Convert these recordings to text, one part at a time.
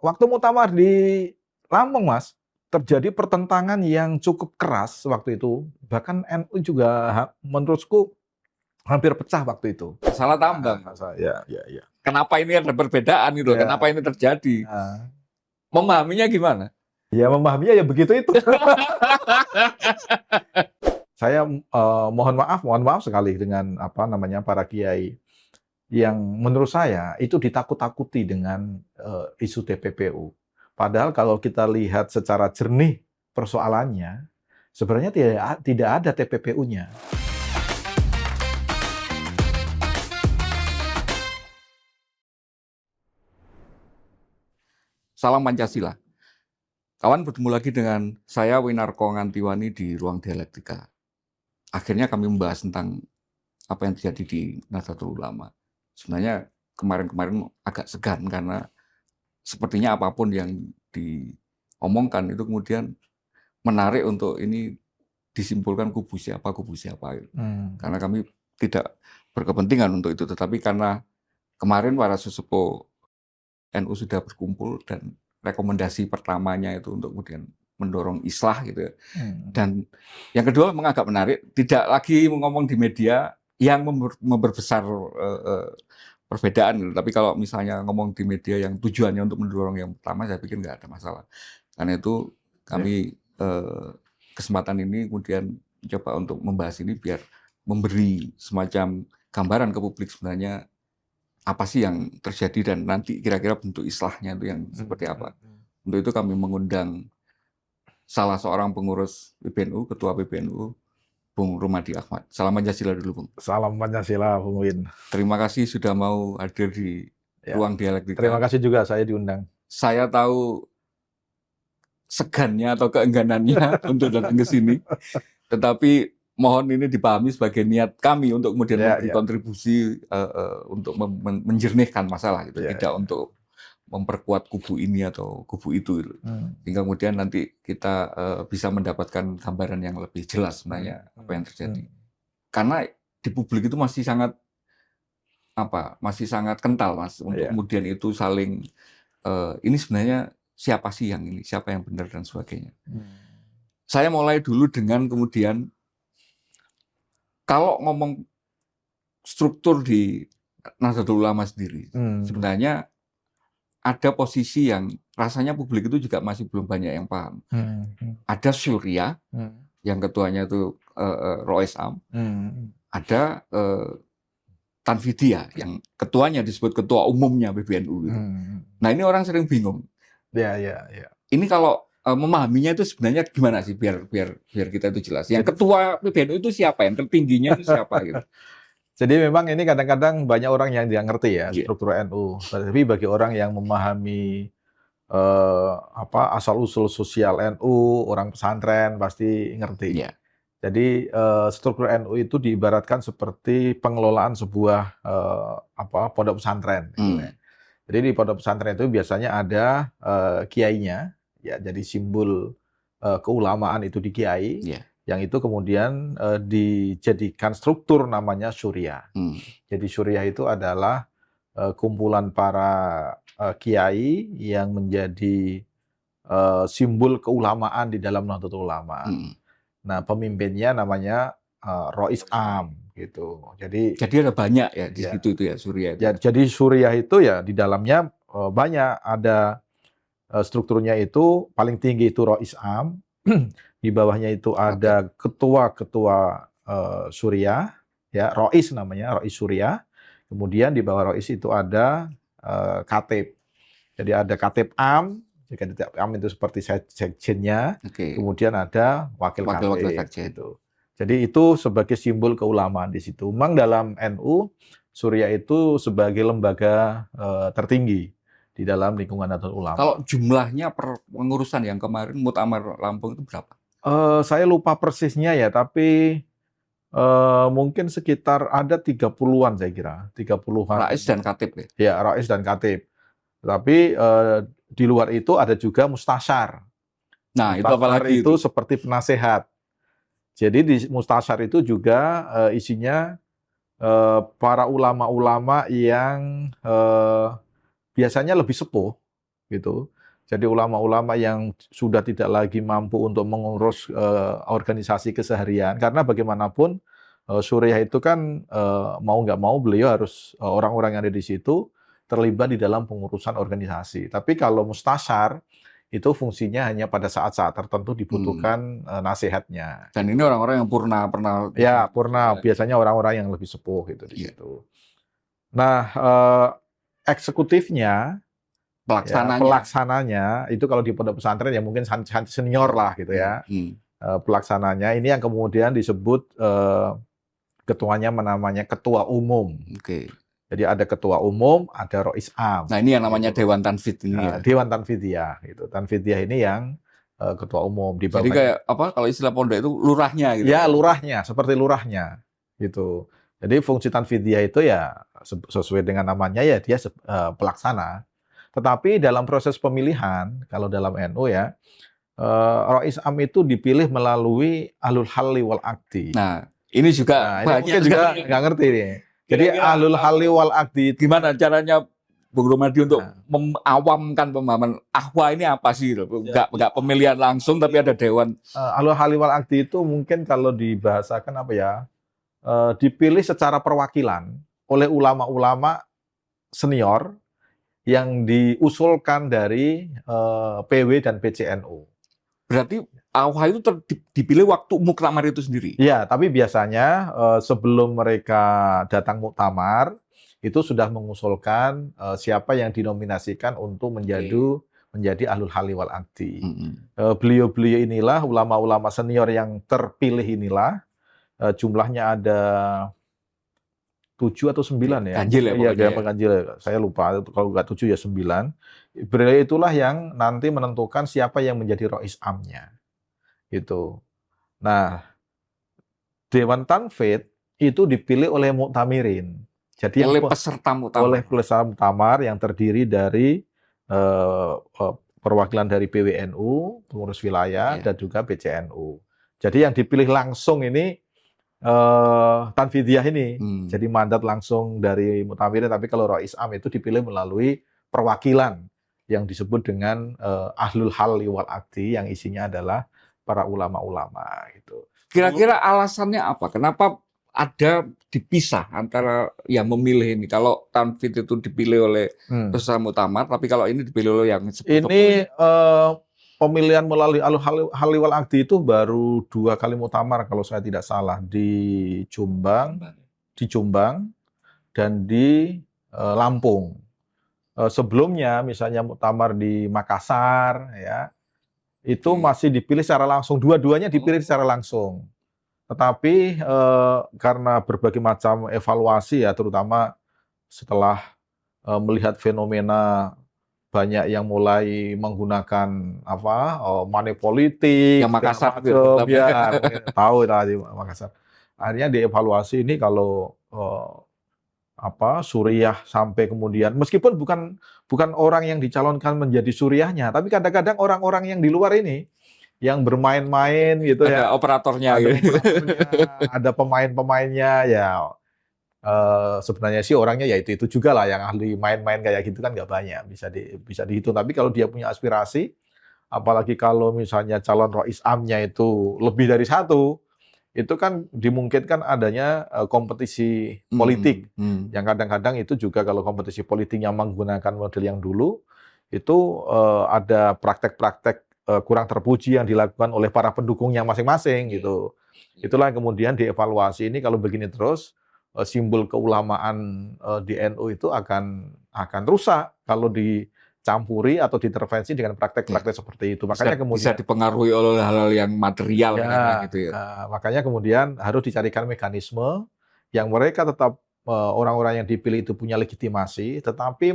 waktu muktamar di Lampung, Mas, terjadi pertentangan yang cukup keras waktu itu. Bahkan NU juga menurutku hampir pecah waktu itu. Salah tambang. Ya. Kenapa ini ada perbedaan gitu? Ya. Kenapa ini terjadi? Nah, Memahaminya gimana? ya memahaminya ya begitu itu. Saya mohon maaf sekali dengan para kiai yang menurut saya itu ditakut-takuti dengan isu TPPU. Padahal kalau kita lihat secara jernih persoalannya, sebenarnya tidak ada TPPU-nya. Salam Pancasila. Kawan, bertemu lagi dengan saya Winarko Ngantiwani di Ruang Dialektika. Akhirnya kami membahas tentang apa yang terjadi di Nahdlatul Ulama. Sebenarnya kemarin-kemarin agak segan karena sepertinya apapun yang diomongkan itu kemudian menarik untuk ini disimpulkan kubu siapa. Karena kami tidak berkepentingan untuk itu. Tetapi karena kemarin para sesepuh NU sudah berkumpul dan rekomendasi pertamanya itu untuk kemudian mendorong islah gitu ya. Dan yang kedua memang agak menarik, tidak lagi ngomong di media yang memperbesar perbedaan gitu. Tapi kalau misalnya ngomong di media yang tujuannya untuk mendorong yang pertama, saya pikir nggak ada masalah. Karena itu kami kesempatan ini kemudian coba untuk membahas ini biar memberi semacam gambaran ke publik sebenarnya apa sih yang terjadi dan nanti kira-kira bentuk islahnya itu yang seperti apa. Untuk itu kami mengundang salah seorang pengurus PBNU, Ketua PBNU, Bung Rumadi Ahmad. Salam Pancasila dulu, Bung. Salam Pancasila, Bung Win. Terima kasih sudah mau hadir di Ruang Dialektika. Terima kasih juga saya diundang. Saya tahu segannya atau keengganannya untuk datang ke sini, tetapi mohon ini dipahami sebagai niat kami untuk kemudian memberi kontribusi untuk menjernihkan masalah gitu, tidak untuk memperkuat kubu ini atau kubu itu gitu. Hingga kemudian nanti kita bisa mendapatkan gambaran yang lebih jelas sebenarnya apa yang terjadi. Karena di publik itu masih sangat kental, Mas, untuk kemudian itu saling ini sebenarnya siapa sih yang ini, siapa yang benar dan sebagainya. Saya mulai dulu dengan kemudian kalau ngomong struktur di Nahdlatul Ulama sendiri, sebenarnya ada posisi yang rasanya publik itu juga masih belum banyak yang paham. Ada Syuriah, yang ketuanya itu Rois Am, ada Tanfidia, yang ketuanya disebut ketua umumnya PBNU. Gitu. Nah ini orang sering bingung. Ini kalau memahaminya itu sebenarnya gimana sih biar kita itu jelas. Yang ketua PBNU itu siapa, yang tertingginya itu siapa gitu. Jadi memang ini kadang-kadang banyak orang yang tidak ngerti ya struktur NU. Tapi bagi orang yang memahami asal-usul sosial NU, orang pesantren pasti ngerti. Jadi struktur NU itu diibaratkan seperti pengelolaan sebuah pondok pesantren. Jadi di pondok pesantren itu biasanya ada kiainya, ya, jadi simbol keulamaan itu di kiai, yang itu kemudian dijadikan struktur namanya Syuriah. Jadi Syuriah itu adalah kumpulan para kiai yang menjadi simbol keulamaan di dalam Nahdlatul Ulama. Nah, pemimpinnya namanya Rois Am gitu. Jadi ada banyak ya di situ itu ya Syuriah. Jadi Syuriah itu ya di dalamnya banyak, ada strukturnya itu paling tinggi itu Rois Am, di bawahnya itu ada ketua-ketua Syuriah, ya Rois namanya, Rois Syuriah. Kemudian di bawah Rois itu ada Katib. Jadi ada Katib Am, Katib Am itu seperti sekjennya. Kemudian ada wakil sekjen. Gitu. Jadi itu sebagai simbol keulamaan di situ. Memang dalam NU Syuriah itu sebagai lembaga tertinggi di dalam lingkungan Nahdlatul Ulama. Kalau jumlahnya per pengurusan yang kemarin Muktamar Lampung itu berapa? Saya lupa persisnya ya, tapi mungkin sekitar ada 30-an saya kira, 30-an. Rais dan Katib ya? Ya, Rais dan Katib. Tapi di luar itu ada juga mustasyar. Nah, itu apalagi itu seperti penasehat. Jadi di mustasyar itu juga isinya para ulama-ulama yang biasanya lebih sepuh, gitu. Jadi ulama-ulama yang sudah tidak lagi mampu untuk mengurus organisasi keseharian, karena bagaimanapun Suriah itu kan mau nggak mau beliau harus orang-orang yang ada di situ terlibat di dalam pengurusan organisasi. Tapi kalau mustasyar itu fungsinya hanya pada saat-saat tertentu dibutuhkan nasihatnya. Dan ini orang-orang yang pernah Ya, purna biasanya orang-orang yang lebih sepuh gitu di situ. Nah, eksekutifnya, pelaksananya itu kalau di pondok pesantren ya mungkin senior lah gitu ya. Pelaksananya ini yang kemudian disebut ketuanya namanya ketua umum. Jadi ada ketua umum, ada Rois Am. Nah ini yang namanya Dewan Tanfid ini ya. Dewan Tanfidiyah gitu. Tanfidiyah ini yang ketua umum. Jadi kayak apa kalau istilah pondok itu lurahnya gitu. Ya lurahnya, seperti lurahnya gitu. Jadi fungsi Tanfidiyah itu ya sesuai dengan namanya ya dia pelaksana. Tetapi dalam proses pemilihan, kalau dalam NU ya, Rois Am itu dipilih melalui Ahlul Halli wal Aqdi. Nah ini juga ini mungkin juga nggak ngerti nih. Jadi Ahlul Halli wal Aqdi gimana caranya Bung Romadi untuk mengawamkan pemahaman ahwa ini apa sih? Nggak pemilihan langsung tapi ada dewan. Ahlul Halli wal Aqdi itu mungkin kalau dibahasakan apa ya? Dipilih secara perwakilan oleh ulama-ulama senior yang diusulkan dari PW dan PCNU. Berarti ahwa itu dipilih waktu muktamar itu sendiri? Iya, tapi biasanya sebelum mereka datang muktamar, itu sudah mengusulkan siapa yang dinominasikan untuk menjadi Ahlul Halli wal Aqdi. Beliau-beliau inilah, ulama-ulama senior yang terpilih inilah, jumlahnya ada 7 atau 9 ya. Ganjil ya. Iya, ganjil. Saya lupa, kalau nggak 7 ya 9. Beliau itulah yang nanti menentukan siapa yang menjadi Rois Amnya. Gitu. Nah, Dewan Tanfid itu dipilih oleh muktamirin. Jadi oleh peserta muktamar. Oleh peserta muktamar yang terdiri dari perwakilan dari PWNU, pengurus wilayah, dan juga PCNU. Jadi yang dipilih langsung ini Tanfidiyah ini, jadi mandat langsung dari muktamirin. Tapi kalau Rois Am itu dipilih melalui perwakilan yang disebut dengan Ahlul Halli wal Aqdi, yang isinya adalah para ulama-ulama gitu. Kira-kira alasannya apa? Kenapa ada dipisah antara yang memilih ini? Kalau Tanfid itu dipilih oleh peserta muktamar, tapi kalau ini dipilih oleh yang ini pemilihan melalui Ahlul Halli wal Aqdi itu baru 2 kali muktamar kalau saya tidak salah, di Jombang dan di Lampung. Sebelumnya misalnya muktamar di Makassar ya, itu masih dipilih secara langsung, dua-duanya dipilih secara langsung. Tetapi karena berbagai macam evaluasi ya, terutama setelah melihat fenomena banyak yang mulai menggunakan money politik, yang Makassar ya, tahu tadi Makassar. Akhirnya dievaluasi ini kalau Suriah sampai kemudian, meskipun bukan orang yang dicalonkan menjadi Suriahnya, tapi kadang-kadang orang-orang yang di luar ini yang bermain-main gitu ada ya, operatornya, ada pemain-pemainnya ya. Sebenarnya sih orangnya ya itu juga lah, yang ahli main-main kayak gitu kan nggak banyak, bisa dihitung. Tapi kalau dia punya aspirasi, apalagi kalau misalnya calon Rois Amnya itu lebih dari satu, itu kan dimungkinkan adanya kompetisi politik. Yang kadang-kadang itu juga kalau kompetisi politik yang menggunakan model yang dulu, itu ada praktek-praktek kurang terpuji yang dilakukan oleh para pendukungnya masing-masing gitu. Itulah yang kemudian dievaluasi. Ini kalau begini terus, simbol keulamaan di NU itu akan rusak kalau dicampuri atau diintervensi dengan praktek-praktek seperti itu. Makanya kemudian bisa dipengaruhi oleh hal-hal yang material gitu ya. Makanya kemudian harus dicarikan mekanisme yang mereka tetap orang-orang yang dipilih itu punya legitimasi, tetapi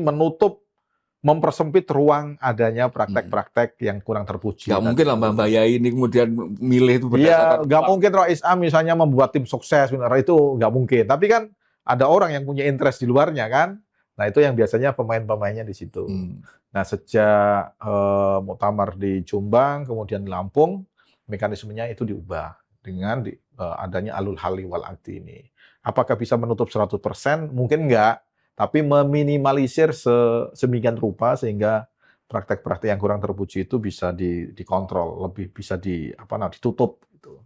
mempersempit ruang adanya praktek-praktek yang kurang terpuji. Nggak mungkin lah Mbak Yai ini kemudian milih itu berdasarkan. Iya, nggak mungkin Rois Am misalnya membuat tim sukses, itu nggak mungkin. Tapi kan ada orang yang punya interest di luarnya kan. Nah itu yang biasanya pemain-pemainnya di situ. Nah sejak muktamar di Jombang, kemudian di Lampung, mekanismenya itu diubah dengan adanya Ahlul Halli wal Aqdi ini. Apakah bisa menutup 100%? Mungkin enggak. Tapi meminimalisir sedemikian rupa sehingga praktek-praktek yang kurang terpuji itu bisa dikontrol, lebih bisa ditutup gitu.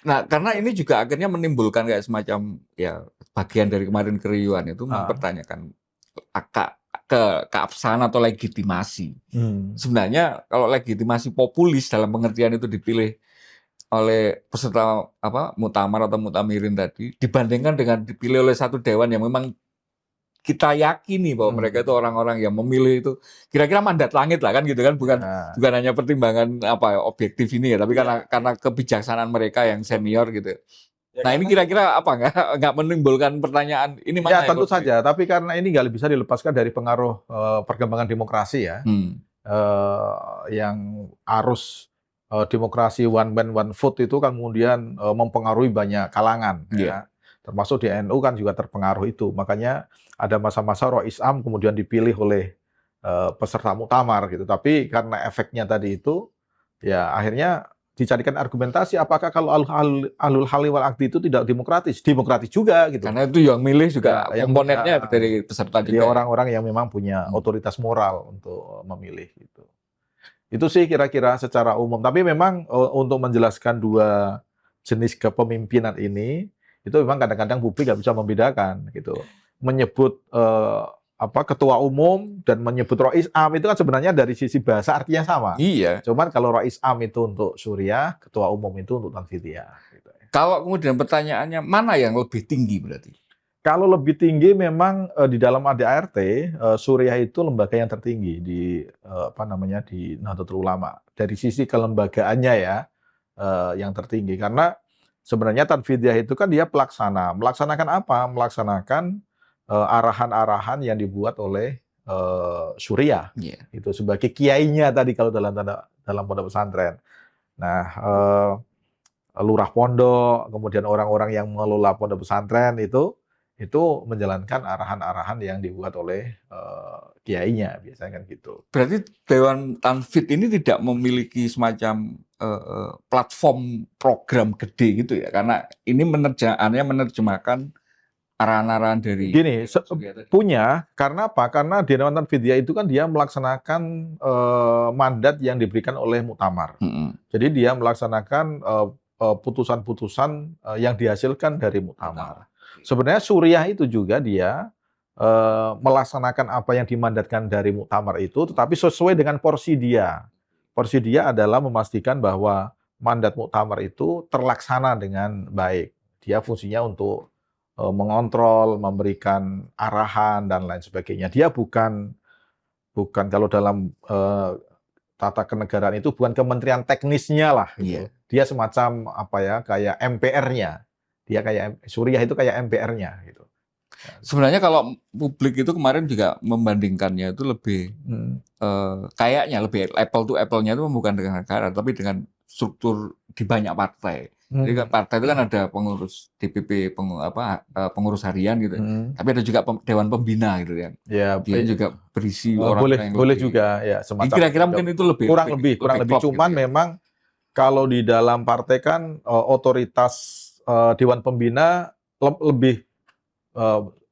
Nah, karena ini juga akhirnya menimbulkan kayak semacam ya bagian dari kemarin keriuhan itu mempertanyakan keabsahan atau legitimasi. Sebenarnya kalau legitimasi populis dalam pengertian itu dipilih oleh peserta muktamar atau muktamirin tadi dibandingkan dengan dipilih oleh satu dewan yang memang kita yakini bahwa mereka itu orang-orang yang memilih itu kira-kira mandat langit lah kan gitu kan, bukan hanya pertimbangan objektif ini ya, tapi karena kebijaksanaan mereka yang senior gitu. Nah ini kira-kira nggak menimbulkan pertanyaan ini mana ya? Tentu saja, tapi karena ini nggak bisa dilepaskan dari pengaruh perkembangan demokrasi ya, yang arus demokrasi one man one vote itu kan kemudian mempengaruhi banyak kalangan, ya. Termasuk di NU kan juga terpengaruh itu, makanya ada masa-masa Rois Am kemudian dipilih oleh peserta muktamar gitu, tapi karena efeknya tadi itu, ya akhirnya dicarikan argumentasi apakah kalau ahlul halli wal aqdi itu tidak demokratis juga gitu. Karena itu yang milih juga ya, komponennya dari peserta juga. Dia orang-orang yang memang punya otoritas moral untuk memilih gitu. Itu sih kira-kira secara umum. Tapi memang untuk menjelaskan dua jenis kepemimpinan ini, itu memang kadang-kadang publik nggak bisa membedakan gitu. Menyebut ketua umum dan menyebut Rois Am itu kan sebenarnya dari sisi bahasa artinya sama. Iya. Cuman kalau Rois Am itu untuk Suriah, ketua umum itu untuk Tanfidiyah. Gitu. Kalau kemudian pertanyaannya mana yang lebih tinggi berarti? Kalau lebih tinggi memang di dalam ADART Suriah itu lembaga yang tertinggi di di Nahdlatul Ulama. Dari sisi kelembagaannya ya yang tertinggi, karena sebenarnya Tanfidiyah itu kan dia melaksanakan apa? Melaksanakan arahan-arahan yang dibuat oleh Suriah. Itu sebagai kiainya tadi kalau dalam pondok pesantren. Nah, lurah pondok, kemudian orang-orang yang mengelola pondok pesantren itu menjalankan arahan-arahan yang dibuat oleh kiainya, biasanya kan gitu. Berarti Dewan Tanfid ini tidak memiliki semacam platform program gede gitu ya, karena ini menerjemahkan arahan-arahan dari punya, karena apa? Karena Dewan Tanfidiyah itu kan dia melaksanakan mandat yang diberikan oleh muktamar. Jadi dia melaksanakan putusan-putusan yang dihasilkan dari muktamar. Sebenarnya Suriah itu juga dia melaksanakan apa yang dimandatkan dari muktamar itu, tetapi sesuai dengan porsi dia. Porsi dia adalah memastikan bahwa mandat muktamar itu terlaksana dengan baik. Dia fungsinya untuk mengontrol, memberikan arahan dan lain sebagainya. Dia bukan kalau dalam tata kenegaraan itu bukan kementerian teknisnya lah. Gitu. Dia semacam kayak MPR-nya. Dia kayak Suriah itu kayak MPR-nya gitu. Sebenarnya kalau publik itu kemarin juga membandingkannya itu lebih kayaknya lebih apple to apple-nya itu bukan dengan negara tapi dengan struktur di banyak partai. Jadi partai itu kan ada pengurus DPP, pengurus harian gitu. Tapi ada juga dewan pembina gitu kan. Ya, dia juga berisi orang yang boleh juga ya semacam. Kira-kira mungkin itu kurang lebih cuman gitu ya. Memang kalau di dalam partai kan otoritas dewan pembina lebih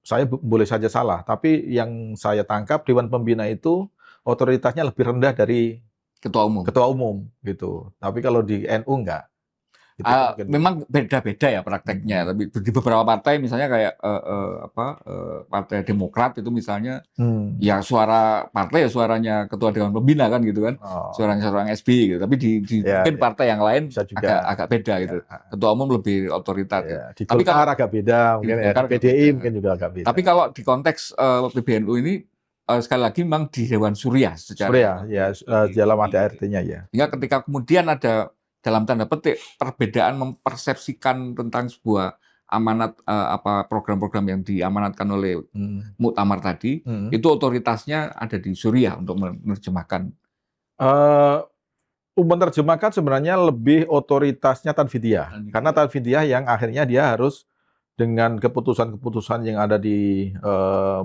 saya boleh saja salah, tapi yang saya tangkap dewan pembina itu otoritasnya lebih rendah dari ketua umum gitu. Tapi kalau di NU enggak. Memang beda-beda ya prakteknya, tapi di beberapa partai misalnya kayak Partai Demokrat itu misalnya ya suara partai ya suaranya ketua dewan pembina kan gitu kan, suaranya seorang SBY gitu. Tapi mungkin partai yang lain agak beda gitu. Ketua umum lebih otoritas. Di Golkar agak beda, mungkin ya, di PDI mungkin juga agak beda. Tapi kalau di konteks PBNU ini sekali lagi memang di Dewan Suriah secara dalam ADART-nya ya. Hingga ketika kemudian ada dalam tanda petik perbedaan mempersepsikan tentang sebuah amanat program-program yang diamanatkan oleh muktamar tadi, itu otoritasnya ada di Suriah untuk menerjemahkan. Menerjemahkan sebenarnya lebih otoritasnya Tanfidiyah, karena Tanfidiyah yang akhirnya dia harus dengan keputusan-keputusan yang ada di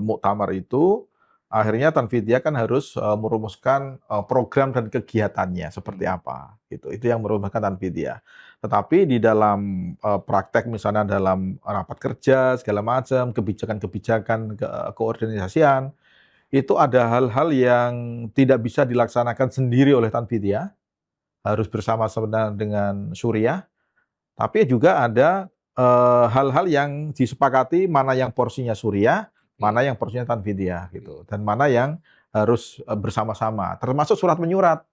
muktamar itu. Akhirnya Tanfidiyah kan harus merumuskan program dan kegiatannya seperti apa gitu. Itu yang merumuskan Tanfidiyah. Tetapi di dalam praktek misalnya dalam rapat kerja segala macam, kebijakan-kebijakan keorganisasian itu ada hal-hal yang tidak bisa dilaksanakan sendiri oleh Tanfidiyah, harus bersama-sama dengan Suriah, tapi juga ada hal-hal yang disepakati mana yang porsinya Suriah, mana yang porsinya Tanfidiyah gitu, dan mana yang harus bersama-sama, termasuk surat menyurat.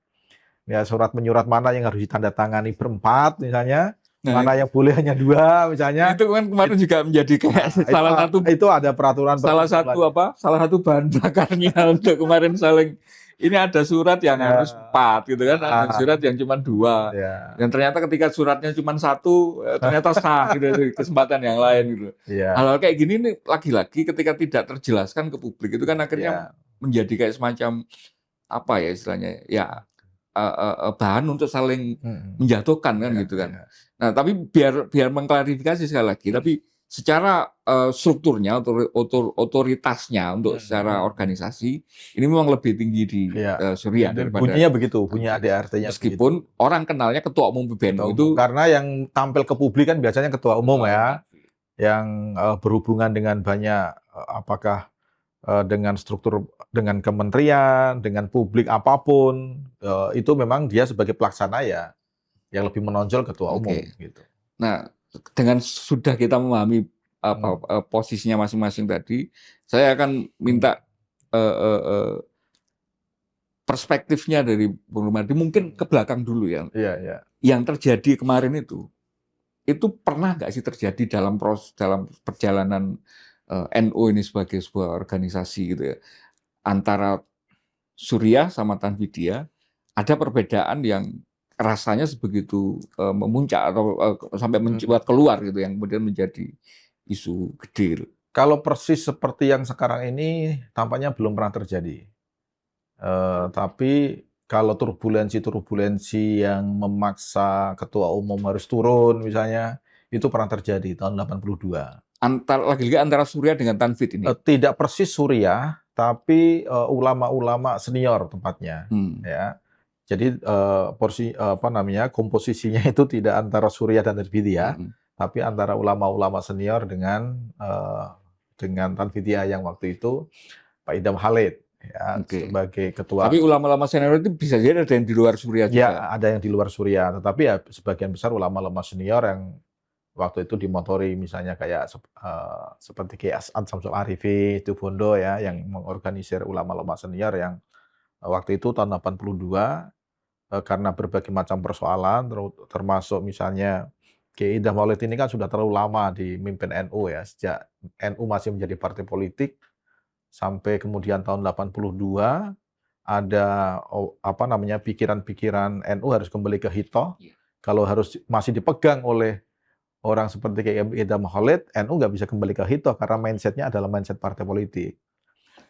Ya, surat menyurat mana yang harus ditandatangani berempat misalnya, Nah, mana yang boleh hanya 2 misalnya. itu kan kemarin juga menjadi kayak Nah, itu ada peraturan salah satu bahan bakarnya untuk kemarin saling ini ada surat yang ya, harus 4 gitu kan, ada surat yang cuma 2. ya, Dan ternyata ketika suratnya cuma 1, ternyata sah gitu di kesempatan yang lain gitu. ya, Hal-hal kayak gini nih lagi-lagi ketika tidak terjelaskan ke publik itu kan akhirnya ya. menjadi kayak semacam apa ya istilahnya ya bahan untuk saling Mm, menjatuhkan kan ya, gitu kan. ya. Nah, tapi biar mengklarifikasi sekali lagi, tapi secara strukturnya otoritasnya untuk secara organisasi ini memang lebih tinggi di Ya. Suriah Dan daripada bunyinya begitu, bunyi ADRT-nya begitu. meskipun orang kenalnya ketua umum PBNU Ketua itu umum. Karena yang tampil ke publik kan biasanya ketua umum ya, yang berhubungan dengan banyak apakah dengan struktur, dengan kementerian, dengan publik apapun, itu memang dia sebagai pelaksana ya, yang lebih menonjol ketua umum Oke. gitu. Nah, dengan sudah kita memahami posisinya masing-masing tadi, saya akan minta perspektifnya dari Bung Rumardi mungkin ke belakang dulu ya. Iya, iya. Yang terjadi kemarin itu pernah nggak sih terjadi dalam perjalanan NU ini sebagai sebuah organisasi gitu ya, antara Suriah sama Tanfidiyah ada perbedaan yang rasanya sebegitu memuncak atau sampai mencuat keluar gitu yang kemudian menjadi isu gede. Kalau persis seperti yang sekarang ini tampaknya belum pernah terjadi. Tapi kalau turbulensi-turbulensi yang memaksa ketua umum harus turun misalnya, itu pernah terjadi tahun 82. Lagi-lagi antara Suriah dengan Tanfid ini. Tidak persis Suriah, tapi ulama-ulama senior tempatnya, ya. Jadi komposisinya itu tidak antara Suriah dan Tanfidiyah, tapi antara ulama-ulama senior dengan Tanfidiyah yang waktu itu Pak Idam Khalid ya, sebagai ketua. Tapi ulama-ulama senior itu bisa jadi ada yang di luar Suriah juga. Ya, ada yang di luar Suriah, tetapi ya sebagian besar ulama-ulama senior yang waktu itu dimotori misalnya kayak seperti kayak As'ad Syamsul Arifi, itu Bondo ya, yang mengorganisir ulama-ulama senior yang waktu itu tahun 82 karena berbagai macam persoalan, termasuk misalnya Kiai Idham Maulid ini kan sudah terlalu lama di mimpin NU ya, sejak NU masih menjadi partai politik sampai kemudian tahun 82 ada pikiran-pikiran NU harus kembali ke Hitoh. Kalau masih dipegang oleh orang seperti kayak Idham Khalid, NU nggak bisa kembali ke Hitoh karena mindset-nya adalah mindset partai politik.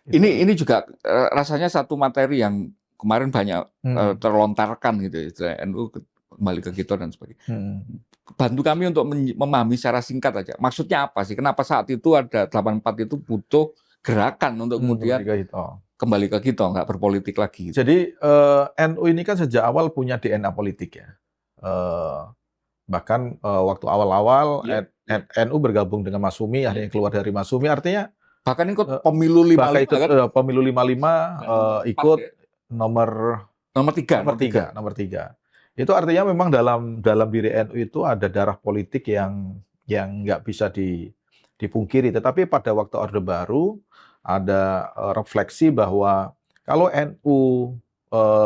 Ini juga rasanya satu materi yang kemarin banyak terlontarkan gitu ya, NU kembali ke Hitoh dan sebagainya. Bantu kami untuk memahami secara singkat aja. Maksudnya apa sih? Kenapa saat itu ada 84 itu butuh gerakan untuk kemudian kembali ke Hitoh, nggak berpolitik lagi. Gitu. Jadi NU ini kan sejak awal punya DNA politik ya. Bahkan waktu awal-awal NU bergabung dengan Masyumi, akhirnya keluar dari Masyumi, artinya bahkan ikut pemilu 55 ikut kan? Pemilu 55 ikut nomor 3. Itu artinya memang dalam diri NU itu ada darah politik yang nggak bisa dipungkiri. Tetapi pada waktu Orde Baru ada refleksi bahwa kalau NU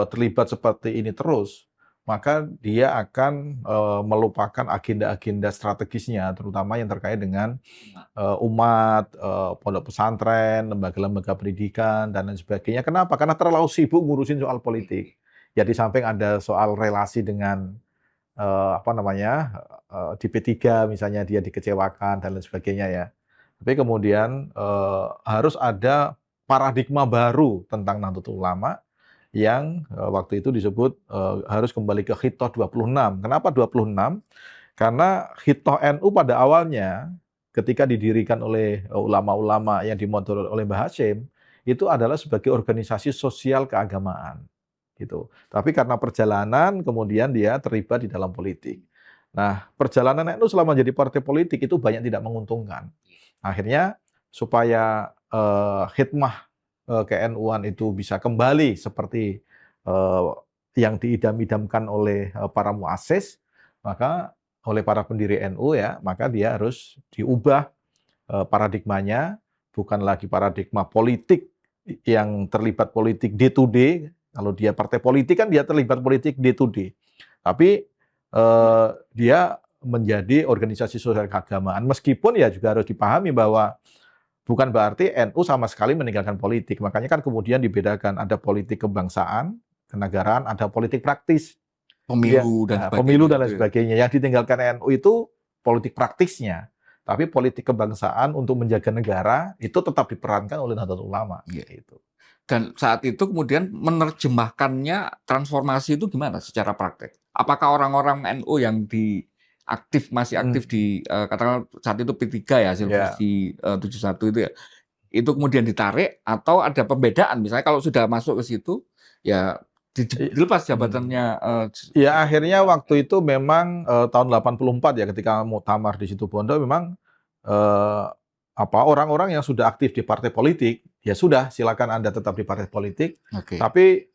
terlibat seperti ini terus, maka dia akan melupakan agenda-agenda strategisnya, terutama yang terkait dengan umat, pondok pesantren, lembaga-lembaga pendidikan, dan lain sebagainya. Kenapa? Karena terlalu sibuk ngurusin soal politik. Ya di samping ada soal relasi dengan di P3 misalnya dia dikecewakan dan lain sebagainya ya. Tapi kemudian harus ada paradigma baru tentang Nahdlatul Ulama yang waktu itu disebut harus kembali ke Hitoh 26. Kenapa 26? Karena Hitoh NU pada awalnya ketika didirikan oleh ulama-ulama yang dimotor oleh Mbah Hashim, itu adalah sebagai organisasi sosial keagamaan. Gitu. Tapi karena perjalanan kemudian dia terlibat di dalam politik. Nah, perjalanan NU selama jadi partai politik itu banyak tidak menguntungkan. Akhirnya supaya hikmah ke-NU-an itu bisa kembali seperti yang diidam-idamkan oleh para muassis, maka oleh para pendiri NU ya, maka dia harus diubah paradigmanya, bukan lagi paradigma politik yang terlibat politik day to day. Kalau dia partai politik kan dia terlibat politik day to day. Tapi dia menjadi organisasi sosial keagamaan. Meskipun ya juga harus dipahami bahwa bukan berarti NU sama sekali meninggalkan politik. Makanya kan kemudian dibedakan, ada politik kebangsaan, kenegaraan, ada politik praktis. Pemilu dan sebagainya. Pemilu dan lain sebagainya. Yang ditinggalkan NU itu politik praktisnya. Tapi politik kebangsaan untuk menjaga negara itu tetap diperankan oleh Nahdlatul Ulama. Gitu. Dan saat itu kemudian menerjemahkannya transformasi itu gimana secara praktek? Apakah orang-orang NU yang masih aktif di katakanlah saat itu P3 ya, hasil versi 71 itu ya, itu kemudian ditarik atau ada pembedaan? Misalnya kalau sudah masuk ke situ ya dilepas jabatannya. Ya akhirnya waktu itu memang tahun 84 ya, ketika muktamar di Situbondo, memang orang-orang yang sudah aktif di partai politik ya sudah, silakan Anda tetap di partai politik. Tapi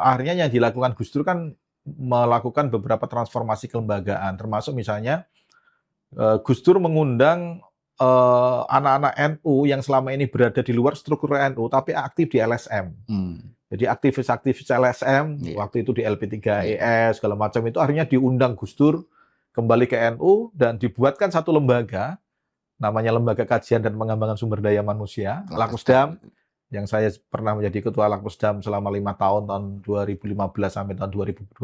akhirnya yang dilakukan Gus Dur kan melakukan beberapa transformasi kelembagaan, termasuk misalnya Gus Dur mengundang anak-anak NU yang selama ini berada di luar struktur NU tapi aktif di LSM. Jadi aktivis-aktivis LSM waktu itu di LP3ES segala macam itu akhirnya diundang Gus Dur kembali ke NU dan dibuatkan satu lembaga namanya Lembaga Kajian dan Pengembangan Sumber Daya Manusia, Lakpesdam, yang saya pernah menjadi ketua Lakpesdam selama 5 tahun 2015 sampai tahun 2021.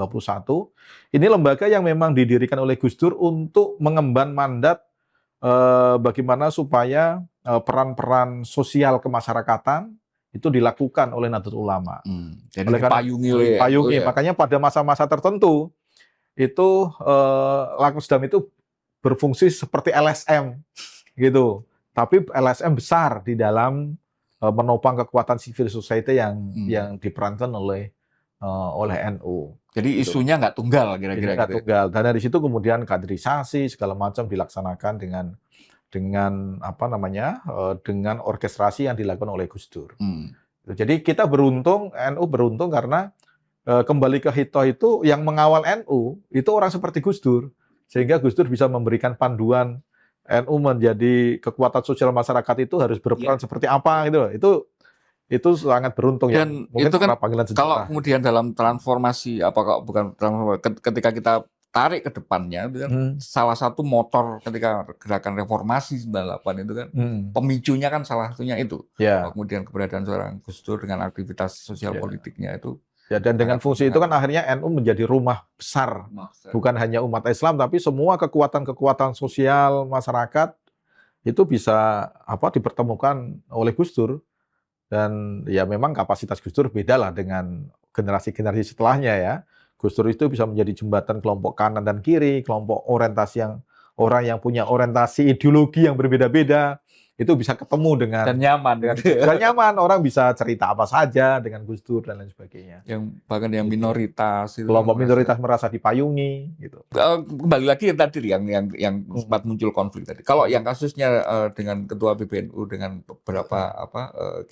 Ini lembaga yang memang didirikan oleh Gus Dur untuk mengemban mandat bagaimana supaya peran-peran sosial kemasyarakatan itu dilakukan oleh Nahdlatul Ulama. Jadi dipayungi. Makanya pada masa-masa tertentu itu Lakpesdam itu berfungsi seperti LSM gitu. Tapi LSM besar di dalam menopang kekuatan civil society yang diperankan oleh NU. Jadi isunya nggak tunggal kira-kira. Nggak tunggal. Dan dari situ kemudian kaderisasi segala macam dilaksanakan dengan orkestrasi yang dilakukan oleh Gus Dur. Jadi kita NU beruntung karena kembali ke Hitoh itu yang mengawal NU itu orang seperti Gus Dur, sehingga Gus Dur bisa memberikan panduan NU menjadi kekuatan sosial masyarakat itu harus berperan seperti apa gitu. Itu sangat beruntung. Dan mungkin itu kan panggilan sejarah. Kalau kemudian dalam transformasi ketika kita tarik ke depannya itu kan salah satu motor ketika gerakan reformasi 98 itu kan pemicunya kan salah satunya itu. Kemudian keberadaan seorang Gus Dur dengan aktivitas sosial politiknya itu. Ya, dan dengan fungsi itu kan akhirnya NU menjadi rumah besar, bukan hanya umat Islam, tapi semua kekuatan-kekuatan sosial masyarakat itu bisa dipertemukan oleh Gus Dur. Dan ya memang kapasitas Gus Dur beda lah dengan generasi-generasi setelahnya ya. Gus Dur itu bisa menjadi jembatan kelompok kanan dan kiri, kelompok orang yang punya orientasi ideologi yang berbeda-beda. Itu bisa ketemu dan nyaman. Dan nyaman, orang bisa cerita apa saja dengan Gus Dur dan lain sebagainya. Bahkan yang minoritas itu kelompok minoritas merasa dipayungi gitu. Kembali lagi tadi yang sempat muncul konflik tadi. Kalau yang kasusnya dengan ketua PBNU dengan beberapa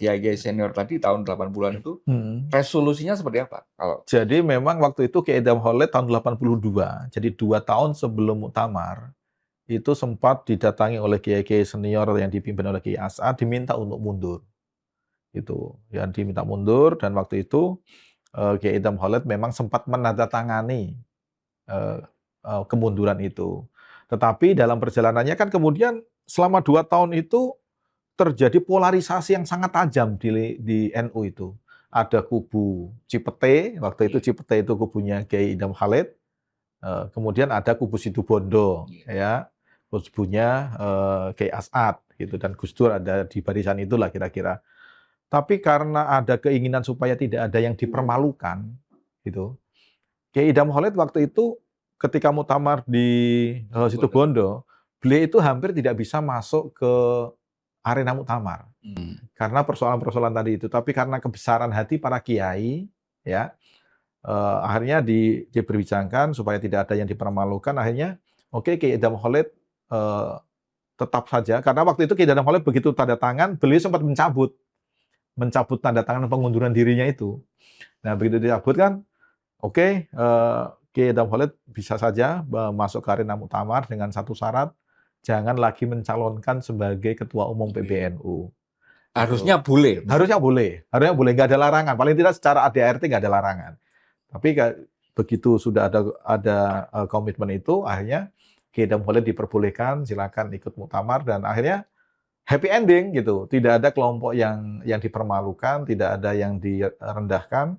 kiai-kiai senior tadi tahun 80-an itu resolusinya seperti apa? Jadi memang waktu itu Kiai Idham Holik tahun 82. Jadi 2 tahun sebelum muktamar itu sempat didatangi oleh kiai-kiai senior yang dipimpin oleh Kiai As'ad, diminta untuk mundur. Itu yang diminta mundur, dan waktu itu Kiai Idham Holik memang sempat menandatangani kemunduran itu. Tetapi dalam perjalanannya kan kemudian selama 2 tahun itu terjadi polarisasi yang sangat tajam di NU itu. Ada kubu Cipete, waktu itu Cipete itu kubunya Kiai Idham Holik. Kemudian ada kubu Situbondo, ya, kubunya Kiai As'ad, gitu, dan Gus Dur ada di barisan itulah kira-kira. Tapi karena ada keinginan supaya tidak ada yang dipermalukan, gitu, Kiai Idham Holik waktu itu ketika muktamar di Situbondo, beliau itu hampir tidak bisa masuk ke arena muktamar karena persoalan-persoalan tadi itu. Tapi karena kebesaran hati para kiai, ya. Akhirnya diperbincangkan supaya tidak ada yang dipermalukan. Akhirnya Kiai Idham Holik tetap saja, karena waktu itu Kiai Idham Holik begitu tanda tangan, beliau sempat mencabut mencabut tanda tangan pengunduran dirinya itu. Nah, begitu dicabut kan, oke, Kiai Idham Holik bisa saja masuk ke arena muktamar dengan satu syarat, jangan lagi mencalonkan sebagai ketua umum PBNU. Harusnya boleh. Harusnya boleh, nggak ada larangan. Paling tidak secara ADART nggak ada larangan. Tapi begitu sudah ada komitmen itu, akhirnya Kiai Idham Holik diperbolehkan, silakan ikut muktamar, dan akhirnya happy ending gitu. Tidak ada kelompok yang dipermalukan, tidak ada yang direndahkan,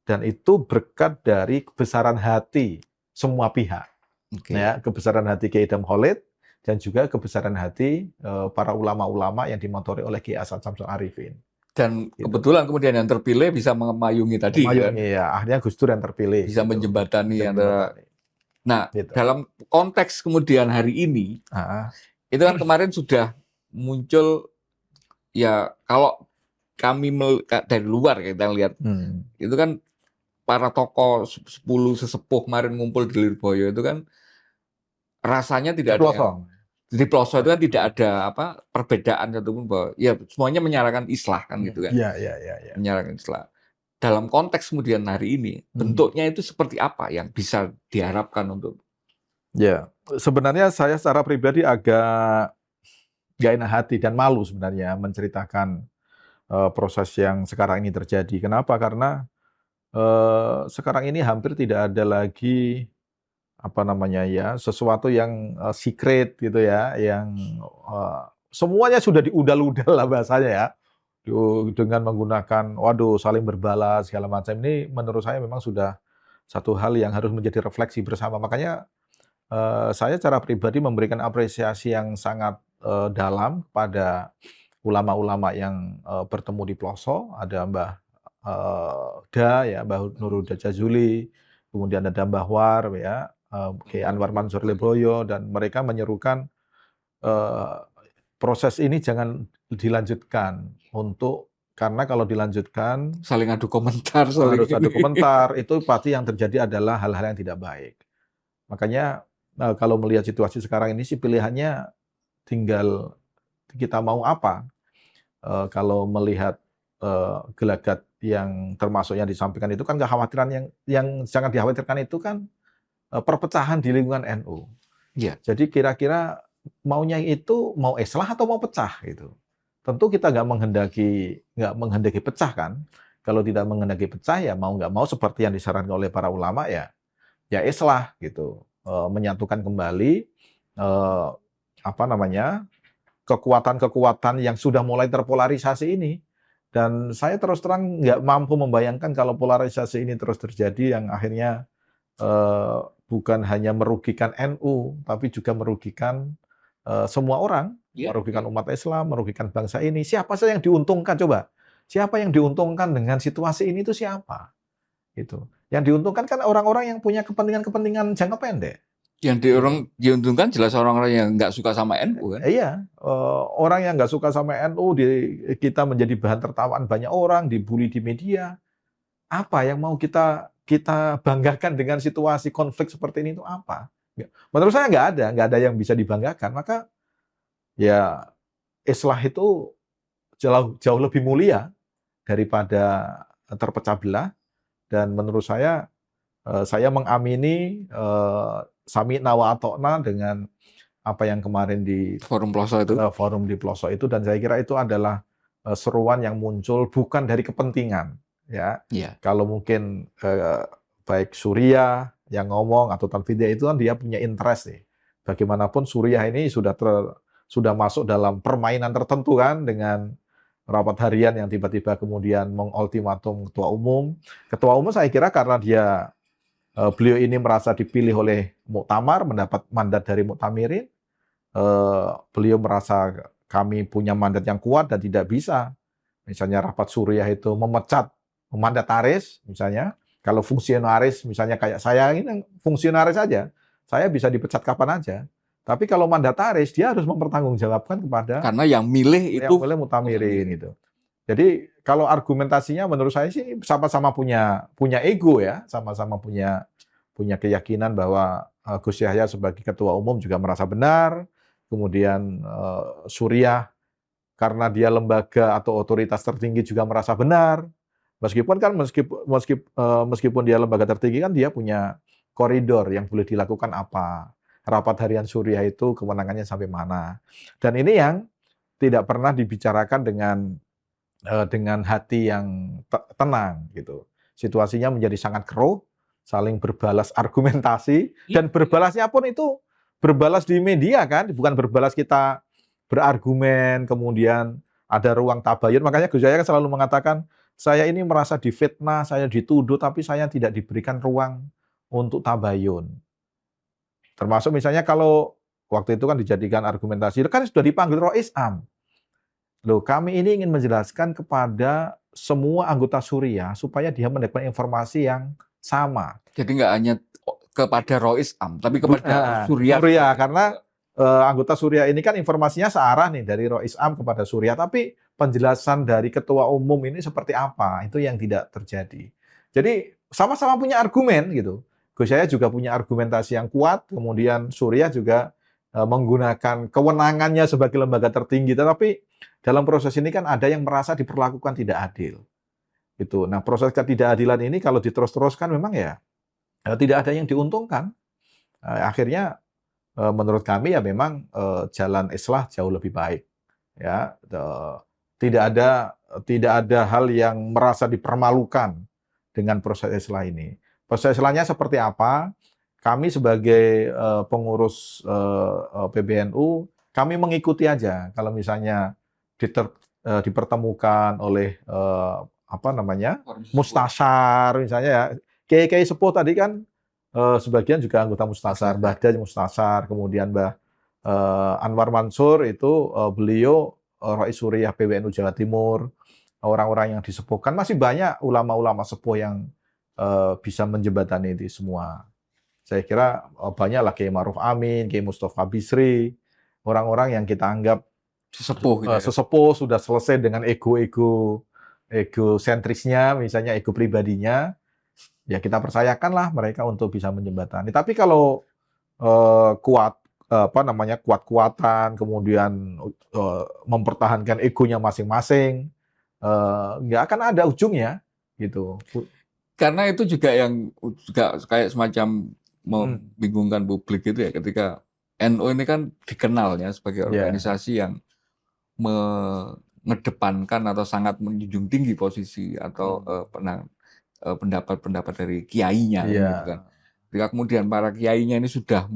dan itu berkat dari kebesaran hati semua pihak. Ya, kebesaran hati Kiai Idham Holik dan juga kebesaran hati para ulama-ulama yang dimotori oleh Kiai Hasan Samsul Arifin. Dan kebetulan kemudian yang terpilih bisa memayungi tadi kan. Ya, akhirnya Gus Dur yang terpilih. Bisa gitu. Menjembatani antara. Nah, gitu. Dalam konteks kemudian hari ini, itu kan kemarin sudah muncul, ya kalau kami dari luar kita lihat, itu kan para tokoh 10 sesepuh kemarin ngumpul di Lirboyo itu kan rasanya tidak ada. Di pelosok itu kan tidak ada perbedaan ataupun bahwa ya semuanya menyarankan islah kan gitu kan. Iya. Menyarankan islah. Dalam konteks kemudian hari ini, bentuknya itu seperti apa yang bisa diharapkan untuk? Ya, sebenarnya saya secara pribadi agak gak enak hati dan malu sebenarnya menceritakan proses yang sekarang ini terjadi. Kenapa? Karena sekarang ini hampir tidak ada lagi sesuatu yang secret gitu ya, yang semuanya sudah diudal-udal lah bahasanya ya, dengan menggunakan saling berbalas segala macam. Ini menurut saya memang sudah satu hal yang harus menjadi refleksi bersama. Makanya saya secara pribadi memberikan apresiasi yang sangat dalam pada ulama-ulama yang bertemu di pelosok. Ada Mbah Mbah Nurul Jazuli, kemudian ada Mbah War ya, Kiai Anwar Mansur Lirboyo, dan mereka menyerukan proses ini jangan dilanjutkan karena kalau dilanjutkan saling adu komentar, harus adu komentar, itu pasti yang terjadi adalah hal-hal yang tidak baik. Makanya kalau melihat situasi sekarang ini sih pilihannya tinggal kita mau apa. Kalau melihat gelagat yang termasuk yang disampaikan itu kan kekhawatiran yang sangat dikhawatirkan itu kan perpecahan di lingkungan NU. Ya. Jadi kira-kira maunya itu mau islah atau mau pecah gitu. Tentu kita nggak menghendaki pecah kan. Kalau tidak menghendaki pecah ya mau nggak mau seperti yang disarankan oleh para ulama ya islah gitu. Menyatukan kembali kekuatan-kekuatan yang sudah mulai terpolarisasi ini. Dan saya terus terang nggak mampu membayangkan kalau polarisasi ini terus terjadi yang akhirnya bukan hanya merugikan NU, tapi juga merugikan semua orang, merugikan umat Islam, merugikan bangsa ini. Siapa saja yang diuntungkan coba? Siapa yang diuntungkan dengan situasi ini itu siapa? Gitu. Yang diuntungkan kan orang-orang yang punya kepentingan jangka pendek. Yang diuntungkan jelas orang-orang yang nggak suka sama NU kan? Iya, orang yang nggak suka sama NU, kita menjadi bahan tertawaan banyak orang, dibully di media. Apa yang mau kita banggakan dengan situasi konflik seperti ini itu apa? Menurut saya nggak ada yang bisa dibanggakan. Maka ya islah itu jauh lebih mulia daripada terpecah belah. Dan menurut saya mengamini sami'na wa ata'na dengan apa yang kemarin di forum di pelosok itu, dan saya kira itu adalah seruan yang muncul bukan dari kepentingan ya. Kalau mungkin baik Suriah yang ngomong atau Tanfidah itu kan dia punya interest nih. Bagaimanapun Suriah ini sudah masuk dalam permainan tertentu kan, dengan rapat harian yang tiba-tiba kemudian mengultimatum ketua umum. Ketua umum saya kira karena beliau ini merasa dipilih oleh muktamar, mendapat mandat dari muktamirin. Beliau merasa kami punya mandat yang kuat dan tidak bisa, misalnya rapat Suriah itu memecat mandataris, misalnya. Kalau fungsionaris, misalnya kayak saya ini fungsionaris saja, saya bisa dipecat kapan aja. Tapi kalau mandataris, dia harus mempertanggungjawabkan kepada karena yang milih itu muktamirin gitu. Jadi kalau argumentasinya menurut saya sih sama-sama punya ego ya, sama-sama punya keyakinan bahwa Gus Yahya sebagai ketua umum juga merasa benar. Kemudian Suriah karena dia lembaga atau otoritas tertinggi juga merasa benar. Meskipun dia lembaga tertinggi kan dia punya koridor yang boleh dilakukan apa. Rapat harian Suriah itu kewenangannya sampai mana. Dan ini yang tidak pernah dibicarakan dengan hati yang tenang gitu. Situasinya menjadi sangat keruh, saling berbalas argumentasi, dan berbalasnya pun itu berbalas di media kan, bukan berbalas kita berargumen, kemudian ada ruang tabayun. Makanya Gus Yahya kan selalu mengatakan, saya ini merasa difitnah, saya dituduh, tapi saya tidak diberikan ruang untuk tabayun. Termasuk misalnya kalau waktu itu kan dijadikan argumentasi, kan sudah dipanggil Rois Am. Loh, kami ini ingin menjelaskan kepada semua anggota Suriah supaya dia mendapatkan informasi yang sama. Jadi nggak hanya kepada Rois Am, tapi kepada Suriah. Karena anggota Suriah ini kan informasinya searah nih dari Rois Am kepada Suriah, tapi penjelasan dari ketua umum ini seperti apa, itu yang tidak terjadi. Jadi sama-sama punya argumen gitu. Gus Yahya juga punya argumentasi yang kuat, kemudian Suriah juga menggunakan kewenangannya sebagai lembaga tertinggi, tetapi dalam proses ini kan ada yang merasa diperlakukan tidak adil. Gitu. Nah, proses ketidakadilan ini kalau diterus-teruskan memang ya tidak ada yang diuntungkan. Akhirnya menurut kami ya memang jalan islah jauh lebih baik. Ya, tidak ada hal yang merasa dipermalukan dengan proses islah ini. Proses islahnya seperti apa? Kami sebagai pengurus PBNU, kami mengikuti aja. Kalau misalnya dipertemukan oleh mustasyar misalnya ya, kiai sepuh tadi kan sebagian juga anggota mustasyar, Mbah Daj mustasyar, kemudian Mbah Anwar Mansur itu beliau Rais Suriah PBNU Jawa Timur, orang-orang yang disepuhkan, masih banyak ulama-ulama sepuh yang bisa menjembatani itu semua. Saya kira banyaklah Kiai Ma'ruf Amin, Kiai Mustafa Bisri, orang-orang yang kita anggap sesepuh sudah selesai dengan egosentrisnya, misalnya ego pribadinya, ya kita percayakanlah mereka untuk bisa menjembatani. Tapi kalau kuat-kuatan, kemudian mempertahankan egonya masing-masing, nggak akan ada ujungnya, gitu. Karena itu juga yang juga kayak semacam membingungkan publik itu ya, ketika NU ini kan dikenalnya sebagai organisasi yang mengedepankan atau sangat menjunjung tinggi posisi atau pendapat-pendapat dari kiainya, gitu kan. Ketika kemudian para kiainya ini sudah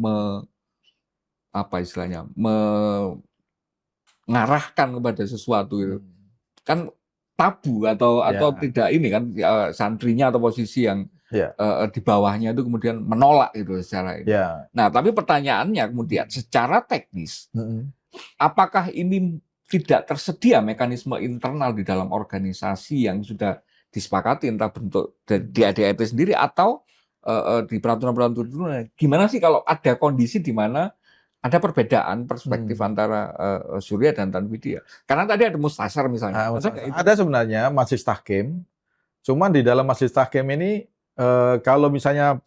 mengarahkan kepada sesuatu itu, kan tabu atau tidak ini kan santrinya atau posisi yang di bawahnya itu kemudian menolak itu secara ini. Nah, tapi pertanyaannya kemudian secara teknis, apakah ini tidak tersedia mekanisme internal di dalam organisasi yang sudah disepakati, entah bentuk di ADART sendiri atau di peraturan-peraturan turunannya? Gimana sih kalau ada kondisi di mana ada perbedaan perspektif antara Suriah dan Tanfidia? Karena tadi ada mustasyar misalnya. Ada sebenarnya Majelis Tahkim. Cuman di dalam Majelis Tahkim ini kalau misalnya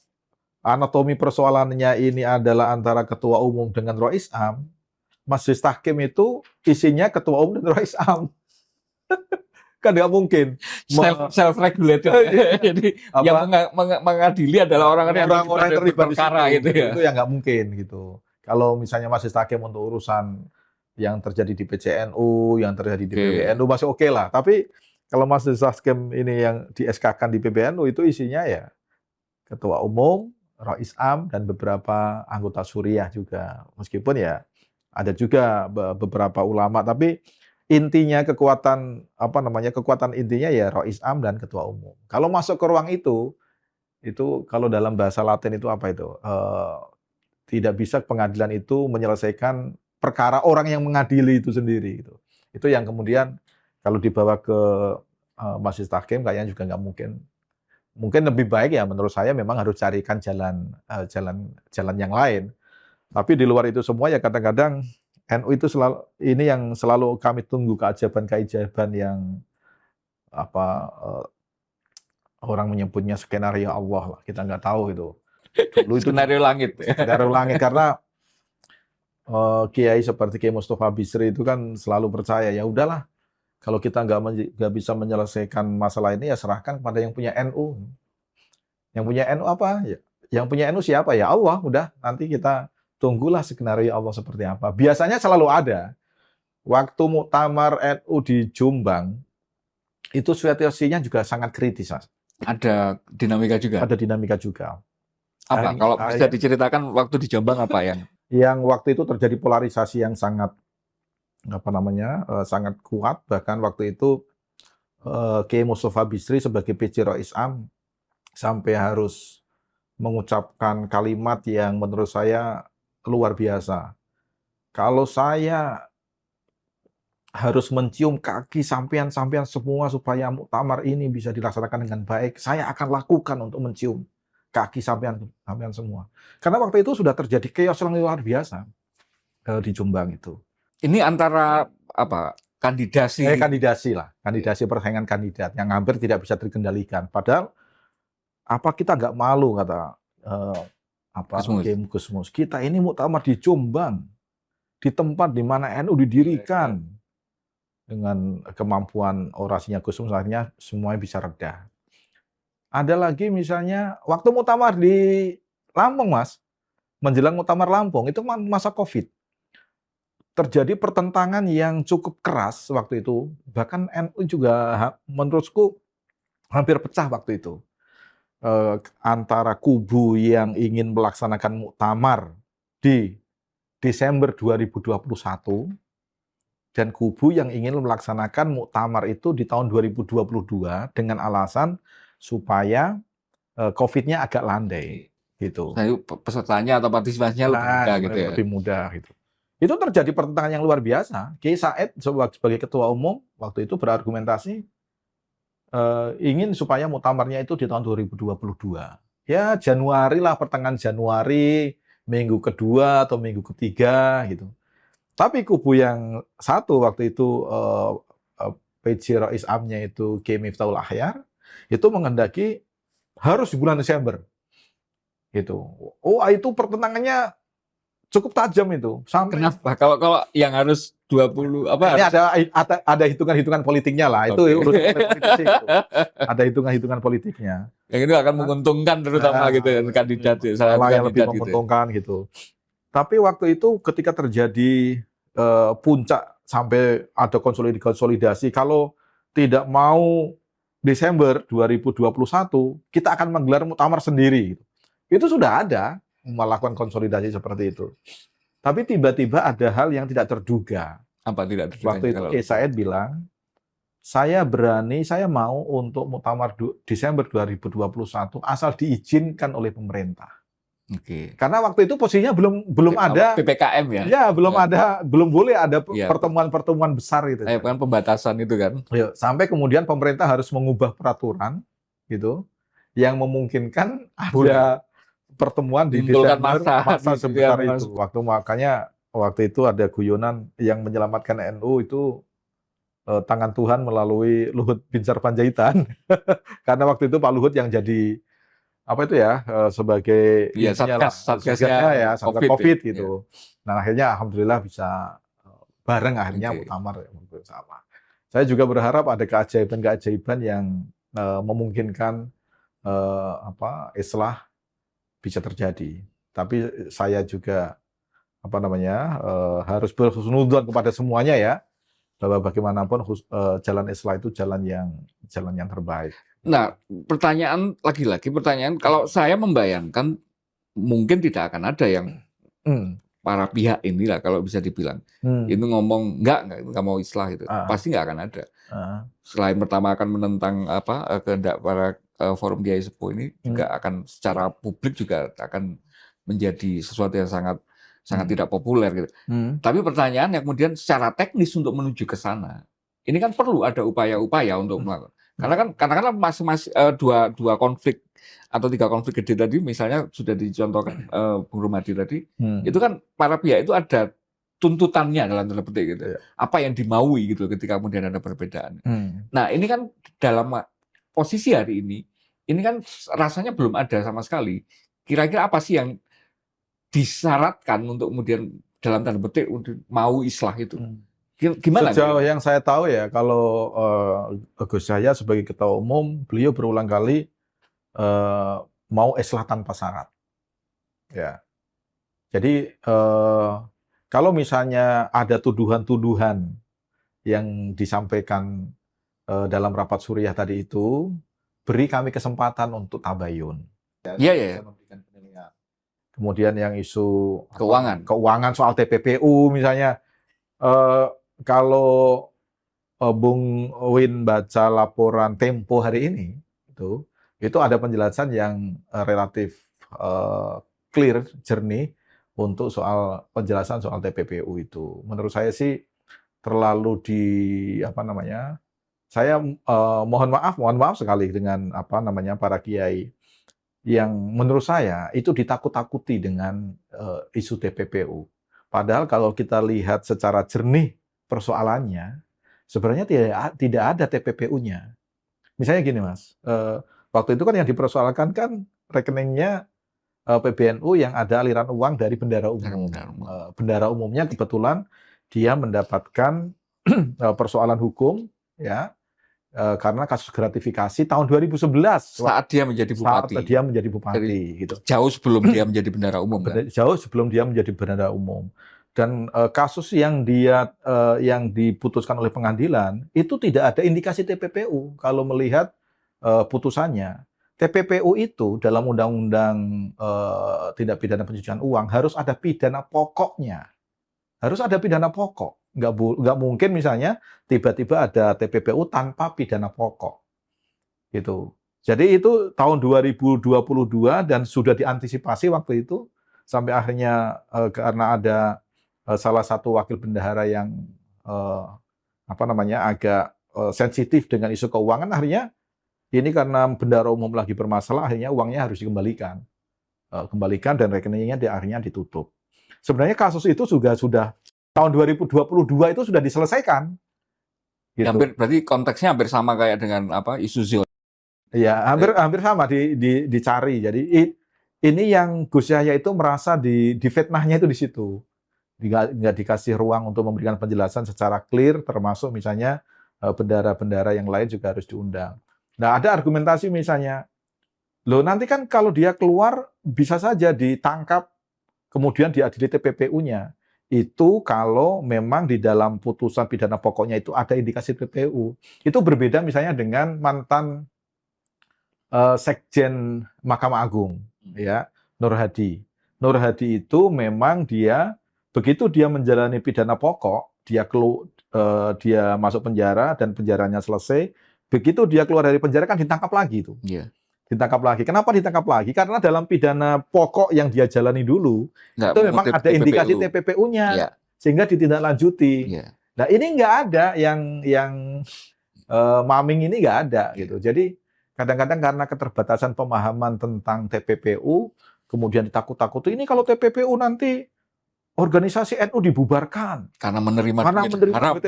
anatomi persoalannya ini adalah antara ketua umum dengan Rois Am, Majelis Tahkim itu isinya ketua umum dan Rois Am. Kan nggak mungkin. Self-regulated. Jadi yang mengadili adalah orang-orang yang terlibat di perkara gitu ya. Itu yang nggak mungkin gitu. Kalau misalnya Majelis Tahkim untuk urusan yang terjadi di PCNU, yang terjadi di PBNU masih oke lah. Tapi kalau Majelis Tahkim ini yang di SK-kan di PBNU itu isinya ya ketua umum, Rois Am, dan beberapa anggota Suriah juga. Meskipun ya ada juga beberapa ulama, tapi intinya kekuatan intinya ya Rois Am dan ketua umum. Kalau masuk ke ruang itu kalau dalam bahasa Latin itu apa itu? Tidak bisa pengadilan itu menyelesaikan perkara orang yang mengadili itu sendiri. Gitu. Itu yang kemudian kalau dibawa ke Majelis Tahkim kayaknya juga nggak mungkin. Mungkin lebih baik ya menurut saya memang harus carikan jalan yang lain. Tapi di luar itu semua ya kadang-kadang NU itu selalu kami tunggu keajaiban-keajaiban yang orang menyebutnya skenario Allah lah, kita nggak tahu itu. Dulu itu skenario langit. Skenario langit karena kiai seperti Kiai Mustafa Bisri itu kan selalu percaya, ya udahlah, kalau kita nggak bisa menyelesaikan masalah ini ya serahkan kepada yang punya NU. Yang punya NU apa? Ya, yang punya NU siapa? Ya Allah, udah nanti kita tunggulah skenario Allah seperti apa. Biasanya selalu ada. Waktu muktamar NU di Jombang, itu situasinya juga sangat kritis, Mas. Ada dinamika juga? Ada dinamika juga. Apa? Kalau bisa diceritakan waktu di Jombang apa yang waktu itu terjadi polarisasi yang sangat sangat kuat. Bahkan waktu itu Kiai Mustafa Bisri sebagai PJ Rois Am sampai harus mengucapkan kalimat yang menurut saya luar biasa. Kalau saya harus mencium kaki sampean semua supaya muktamar ini bisa dilaksanakan dengan baik, saya akan lakukan untuk mencium kaki sampean semua. Karena waktu itu sudah terjadi chaos yang luar biasa di Jombang itu. Ini antara apa? Kandidasi persaingan kandidat yang hampir tidak bisa terkendalikan. Padahal apa kita nggak malu kata Kiai Gusmus, kita ini muktamar di Jombang, di tempat di mana NU didirikan. Dengan kemampuan orasinya Gusmus akhirnya semuanya bisa reda. Ada lagi misalnya waktu muktamar di Lampung, Mas, menjelang muktamar Lampung itu masa Covid. Terjadi pertentangan yang cukup keras waktu itu. Bahkan NU juga menurutku hampir pecah waktu itu. Antara kubu yang ingin melaksanakan muktamar di Desember 2021 dan kubu yang ingin melaksanakan muktamar itu di tahun 2022 dengan alasan supaya COVID-nya agak landai gitu. Pesertanya atau partisipasinya lebih mudah gitu ya. Lebih mudah gitu. Itu terjadi pertentangan yang luar biasa. Kiai Said sebagai ketua umum waktu itu berargumentasi ingin supaya muktamarnya itu di tahun 2022. Ya Januari lah, pertengahan Januari, minggu kedua atau minggu ketiga gitu. Tapi kubu yang satu waktu itu PJ Rois Am-nya itu Kiai Miftahul Akhyar itu menghendaki harus di bulan Desember. Gitu. Oh, itu pertentangannya cukup tajam itu. Sampai kenapa? Kalau yang harus 20 apa? Ini ada hitungan-hitungan politiknya lah. Itu urusan politisi itu. Ada hitungan-hitungan politiknya. Yang itu akan menguntungkan terutama gitu ya kandidat yang lebih menguntungkan gitu. Tapi waktu itu ketika terjadi puncak sampai ada konsolidasi, kalau tidak mau Desember 2021 kita akan menggelar muktamar sendiri. Itu sudah ada melakukan konsolidasi seperti itu. Tapi tiba-tiba ada hal yang tidak terduga. Apa tidak terduga? Waktu itu Kiai Said bilang, saya mau untuk muktamar Desember 2021 asal diizinkan oleh pemerintah. Oke. Karena waktu itu posisinya belum ada PPKM ya. Ya, belum boleh ada pertemuan-pertemuan besar gitu. Kan pembatasan itu kan. Ya, sampai kemudian pemerintah harus mengubah peraturan gitu yang memungkinkan ada pertemuan di Desember masa sebesar itu. Waktu itu ada guyonan yang menyelamatkan NU itu tangan Tuhan melalui Luhut Binsar Panjaitan. Karena waktu itu Pak Luhut yang jadi sebagai satgasnya COVID gitu. Nah, akhirnya alhamdulillah bisa bareng akhirnya muktamar bersama. Saya juga berharap ada keajaiban yang memungkinkan islah bisa terjadi. Tapi saya juga harus berhusnudzon kepada semuanya ya, bahwa bagaimanapun jalan islah itu jalan yang terbaik. Nah, pertanyaan kalau saya membayangkan mungkin tidak akan ada yang para pihak inilah kalau bisa dibilang itu ngomong enggak mau islah itu pasti nggak akan ada. Selain pertama akan menentang kehendak para forum Kiai Sepuh ini juga akan secara publik juga akan menjadi sesuatu yang sangat tidak populer gitu. Tapi pertanyaan yang kemudian secara teknis untuk menuju ke sana ini kan perlu ada upaya-upaya untuk melakukan. Karena kan masing-masing dua konflik atau 3 konflik gede tadi misalnya sudah dicontohkan Bung Rumadi tadi, itu kan para pihak itu ada tuntutannya dalam tanda petik gitu. Apa yang dimaui gitu ketika kemudian ada perbedaan. Nah, ini kan dalam posisi hari ini kan rasanya belum ada sama sekali. Kira-kira apa sih yang disyaratkan untuk kemudian dalam tanda petik mau islah itu. Gimana? Sejauh yang saya tahu ya, kalau Gus Yahya sebagai ketua umum, beliau berulang kali mau islah tanpa syarat. Ya, jadi kalau misalnya ada tuduhan-tuduhan yang disampaikan dalam rapat suriah tadi itu, beri kami kesempatan untuk tabayun. Iya, ya. Kemudian yang isu keuangan soal TPPU misalnya, kalau Bung Win baca laporan Tempo hari ini, itu ada penjelasan yang relatif clear, jernih untuk soal penjelasan soal TPPU itu. Menurut saya sih terlalu saya mohon maaf sekali dengan para kiai yang menurut saya itu ditakut-takuti dengan isu TPPU. Padahal kalau kita lihat secara jernih persoalannya, sebenarnya tidak ada TPPU-nya. Misalnya gini Mas, waktu itu kan yang dipersoalkan kan rekeningnya PBNU yang ada aliran uang dari bendara umum. Bendara umumnya kebetulan dia mendapatkan persoalan hukum, ya, karena kasus gratifikasi tahun 2011 saat dia menjadi bupati. Jadi, gitu. Jauh sebelum dia menjadi bendara umum. Kan? Jauh sebelum dia menjadi bendara umum. Dan kasus yang yang diputuskan oleh pengadilan itu tidak ada indikasi TPPU kalau melihat putusannya. TPPU itu dalam undang-undang tindak pidana pencucian uang harus ada pidana pokoknya. Harus ada pidana pokok. Nggak mungkin misalnya tiba-tiba ada TPPU tanpa pidana pokok. Gitu. Jadi itu tahun 2022 dan sudah diantisipasi waktu itu sampai akhirnya karena ada salah satu wakil bendahara yang agak sensitif dengan isu keuangan, akhirnya ini karena bendahara umum lagi bermasalah, akhirnya uangnya harus dikembalikan. Kembalikan dan rekeningnya akhirnya ditutup. Sebenarnya kasus itu juga sudah tahun 2022 itu sudah diselesaikan. Gitu. Berarti konteksnya hampir sama kayak dengan isu Zio. Iya, hampir sama dicari. Jadi ini yang Gus Yahya itu merasa di fitnahnya itu di situ. Nggak dikasih ruang untuk memberikan penjelasan secara clear, termasuk misalnya bendara-bendara yang lain juga harus diundang. Nah, ada argumentasi misalnya, loh nanti kan kalau dia keluar bisa saja ditangkap, kemudian diadili TPPU-nya. Itu kalau memang di dalam putusan pidana pokoknya itu ada indikasi TPPU. Itu berbeda misalnya dengan mantan Sekjen Mahkamah Agung, ya, Nur Hadi. Nur Hadi itu memang dia begitu dia menjalani pidana pokok, dia masuk penjara dan penjaranya selesai. Begitu dia keluar dari penjara kan ditangkap lagi itu. Yeah. Ditangkap lagi. Kenapa ditangkap lagi? Karena dalam pidana pokok yang dia jalani dulu itu memang ada indikasi TPPU-nya, yeah, sehingga ditindaklanjuti. Yeah. Nah ini nggak ada yang maming ini nggak ada gitu. Jadi kadang-kadang karena keterbatasan pemahaman tentang TPPU, kemudian ditakut-takuti ini kalau TPPU nanti organisasi NU dibubarkan karena menerima duit haram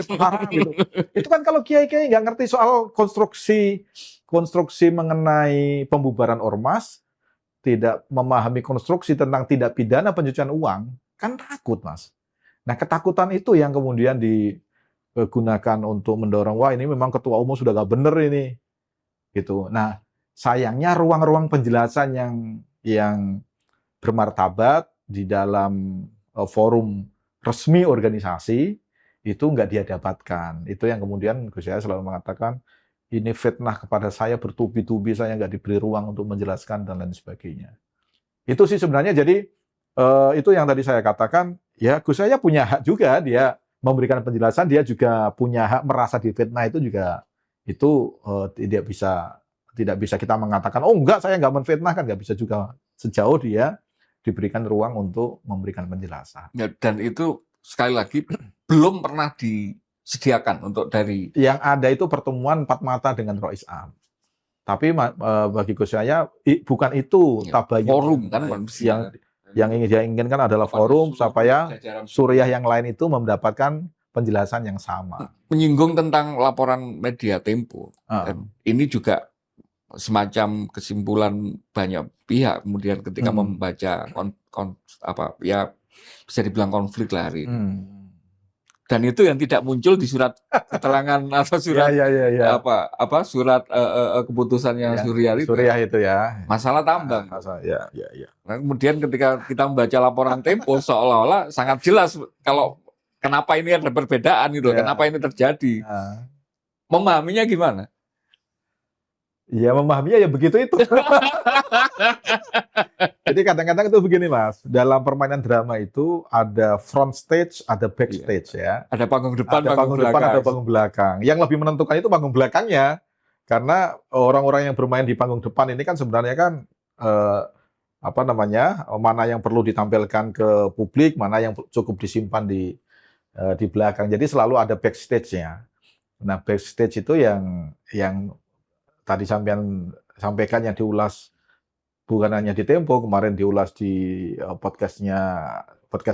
gitu. Itu kan kalau kiai-kiai nggak ngerti soal konstruksi mengenai pembubaran ormas, tidak memahami konstruksi tentang tindak pidana pencucian uang, kan takut Mas. Nah ketakutan itu yang kemudian digunakan untuk mendorong, wah ini memang ketua umum sudah nggak bener ini, gitu. Nah sayangnya ruang-ruang penjelasan yang bermartabat di dalam forum resmi organisasi itu nggak dia dapatkan. Itu yang kemudian Gus Yahya selalu mengatakan ini fitnah kepada saya bertubi-tubi, saya nggak diberi ruang untuk menjelaskan dan lain sebagainya. Itu sih sebenarnya. Jadi itu yang tadi saya katakan, ya Gus Yahya punya hak juga dia memberikan penjelasan, dia juga punya hak merasa difitnah, itu juga itu tidak bisa kita mengatakan oh enggak saya nggak menfitnah, kan nggak bisa juga, sejauh dia diberikan ruang untuk memberikan penjelasan. Ya, dan itu sekali lagi belum pernah disediakan untuk dari yang ada itu pertemuan empat mata dengan Rois Am. Tapi bagi Gus Yahya bukan itu ya, tabayun forum kan yang ingin dia inginkan adalah forum supaya suriah yang lain itu mendapatkan penjelasan yang sama. Menyinggung tentang laporan media Tempo. Ini juga semacam kesimpulan banyak pihak kemudian ketika membaca bisa dibilang konflik lah hari ini. Hmm. Dan itu yang tidak muncul di surat keterangan atau surat Ya. surat keputusannya Ya, Suriah itu. Suriah itu ya. Masalah tambang. Ya. Nah, kemudian ketika kita membaca laporan Tempo seolah-olah sangat jelas kalau kenapa ini ada perbedaan gitu, kenapa ini terjadi. Memahaminya gimana? Ya memahaminya ya begitu itu. Jadi kadang-kadang itu begini Mas, dalam permainan drama itu ada front stage, ada backstage ya. Ada panggung depan, ada panggung depan, ada panggung belakang. Yang lebih menentukan itu panggung belakangnya, karena orang-orang yang bermain di panggung depan ini kan sebenarnya kan mana yang perlu ditampilkan ke publik, mana yang cukup disimpan di belakang. Jadi selalu ada backstage-nya. Nah backstage itu yang tadi sampaikan yang diulas bukan hanya di Tempo, kemarin diulas di podcast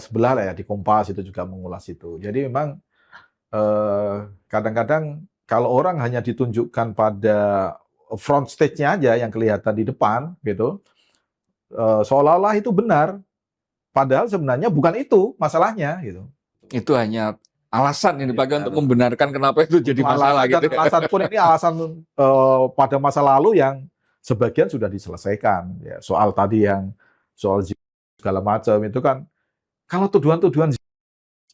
sebelah lah ya, di Kompas itu juga mengulas itu. Jadi memang kadang-kadang kalau orang hanya ditunjukkan pada front stage-nya aja yang kelihatan di depan gitu, seolah-olah itu benar, padahal sebenarnya bukan itu masalahnya gitu. Itu hanya alasan yang dipakai untuk membenarkan kenapa itu jadi masalah gitu. Alasan pun ini alasan pada masa lalu yang sebagian sudah diselesaikan. Ya, soal segala macam itu kan, kalau tuduhan-tuduhan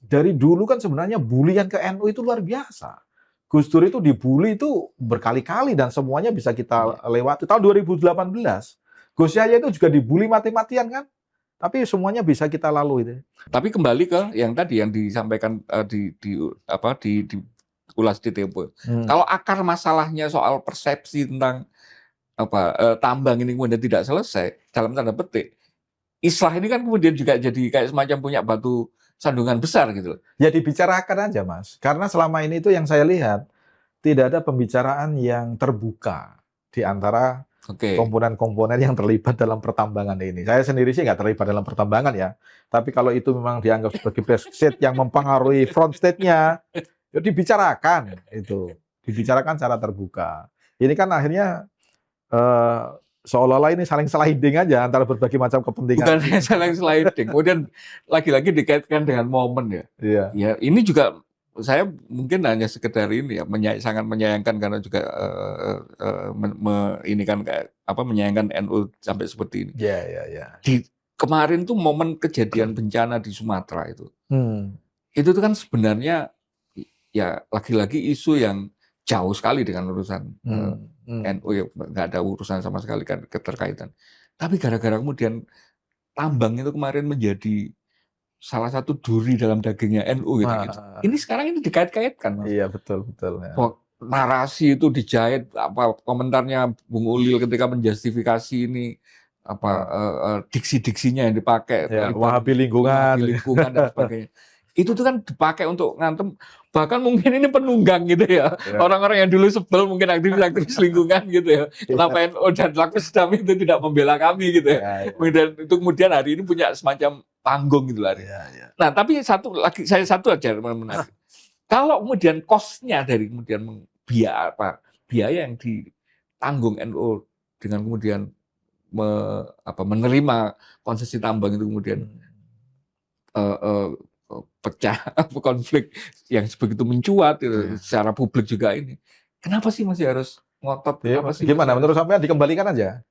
dari dulu kan sebenarnya bulian ke NU itu luar biasa. Gus Dur itu dibully itu berkali-kali dan semuanya bisa kita lewati. Tahun 2018, Gus Yahya itu juga dibully mati-matian kan. Tapi semuanya bisa kita lalui itu. Tapi kembali ke yang tadi yang disampaikan diulas di Tempo. Kalau akar masalahnya soal persepsi tentang tambang ini kemudian tidak selesai dalam tanda petik, islah ini kan kemudian juga jadi kayak semacam punya batu sandungan besar gitu. Ya dibicarakan aja Mas. Karena selama ini itu yang saya lihat tidak ada pembicaraan yang terbuka di antara komponen-komponen yang terlibat dalam pertambangan ini. Saya sendiri sih nggak terlibat dalam pertambangan ya. Tapi kalau itu memang dianggap sebagai backstage yang mempengaruhi front stage-nya, ya dibicarakan itu. Dibicarakan secara terbuka. Ini kan akhirnya seolah-olah ini saling sliding aja antara berbagai macam kepentingan. Bukan hanya saling sliding. Kemudian lagi-lagi dikaitkan dengan momen ya. Iya. Ya ini juga saya mungkin hanya sekedar ini ya sangat menyayangkan karena juga menyayangkan NU sampai seperti ini. Iya. Kemarin tuh momen kejadian bencana di Sumatera itu. Itu tuh kan sebenarnya ya lagi-lagi isu yang jauh sekali dengan urusan NU ya, nggak ada urusan sama sekali kan keterkaitan. Tapi gara-gara kemudian tambang itu kemarin menjadi salah satu duri dalam dagingnya NU gitu. Ini sekarang ini dikait-kaitkan. Mas. Iya betul. Ya. Narasi itu dijahit komentarnya Bung Ulil ketika menjustifikasi ini diksi-diksinya yang dipakai Wahabi lingkungan dan sebagainya. Itu tuh kan dipakai untuk ngantem, bahkan mungkin ini penunggang gitu ya. Orang-orang yang dulu sebel mungkin aktivis-aktivis lingkungan gitu ya. Kenapa NU dan Lakpesdam itu tidak membela kami gitu ya. Itu kemudian hari ini punya semacam panggung gitu lah. Nah, tapi satu aja menarik. Kalau kemudian cost-nya dari kemudian biaya yang ditanggung NU dengan kemudian menerima konsesi tambang itu kemudian pecah konflik yang begitu mencuat secara publik juga ini. Kenapa sih masih harus ngotot? Gimana menurut sampean dikembalikan aja?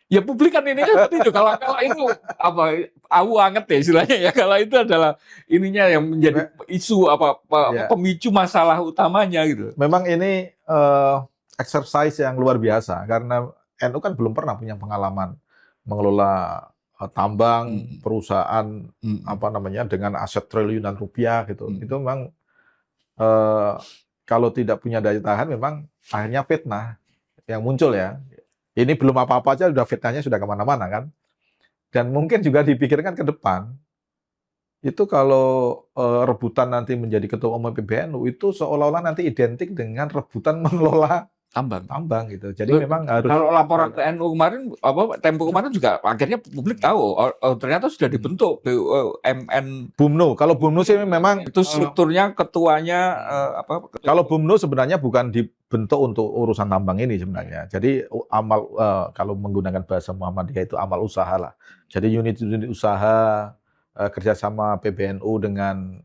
Ya publik kan ini kan seperti itu. Kalau itu awu anget ya istilahnya ya. Kalau itu adalah ininya yang menjadi isu pemicu masalah utamanya gitu. Memang ini exercise yang luar biasa karena NU kan belum pernah punya pengalaman mengelola tambang perusahaan dengan aset triliunan rupiah gitu. Itu memang kalau tidak punya daya tahan memang akhirnya fitnah yang muncul ya. Ini belum apa-apa aja sudah fitnahnya sudah kemana-mana kan. Dan mungkin juga dipikirkan ke depan. Itu kalau rebutan nanti menjadi ketua umum PBNU itu seolah-olah nanti identik dengan rebutan mengelola tambang gitu. Jadi memang harus. Kalau laporan ke NU kemarin, Tempo kemarin juga akhirnya publik tahu ternyata sudah dibentuk BUMN. BUMNU. Kalau BUMNU sih memang itu strukturnya ketuanya Kalau BUMNU sebenarnya bukan dibentuk untuk urusan tambang ini sebenarnya. Jadi kalau menggunakan bahasa Muhammadiyah itu amal usaha lah. Jadi unit-unit usaha kerjasama PBNU dengan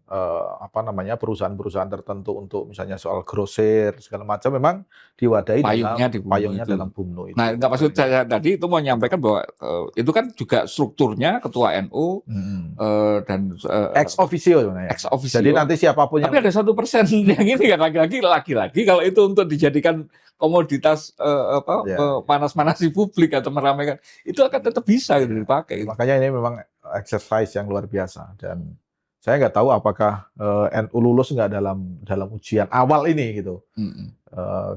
apa namanya perusahaan-perusahaan tertentu untuk misalnya soal grosir segala macam memang diwadahi Payungnya di dalam BUMNU payungnya itu. dalam BUMNU itu. Nah, nggak maksud saya tadi itu mau menyampaikan bahwa itu kan juga strukturnya ketua NU dan Ex officio sebenarnya. ex officio. Jadi nanti siapapun Tapi ada 1% yang ini kan lagi-lagi kalau itu untuk dijadikan komoditas panas-manasi publik atau meramaikan itu akan tetap bisa gitu dipakai. Makanya ini memang exercise yang luar biasa dan saya nggak tahu apakah NU lulus nggak dalam ujian awal ini gitu.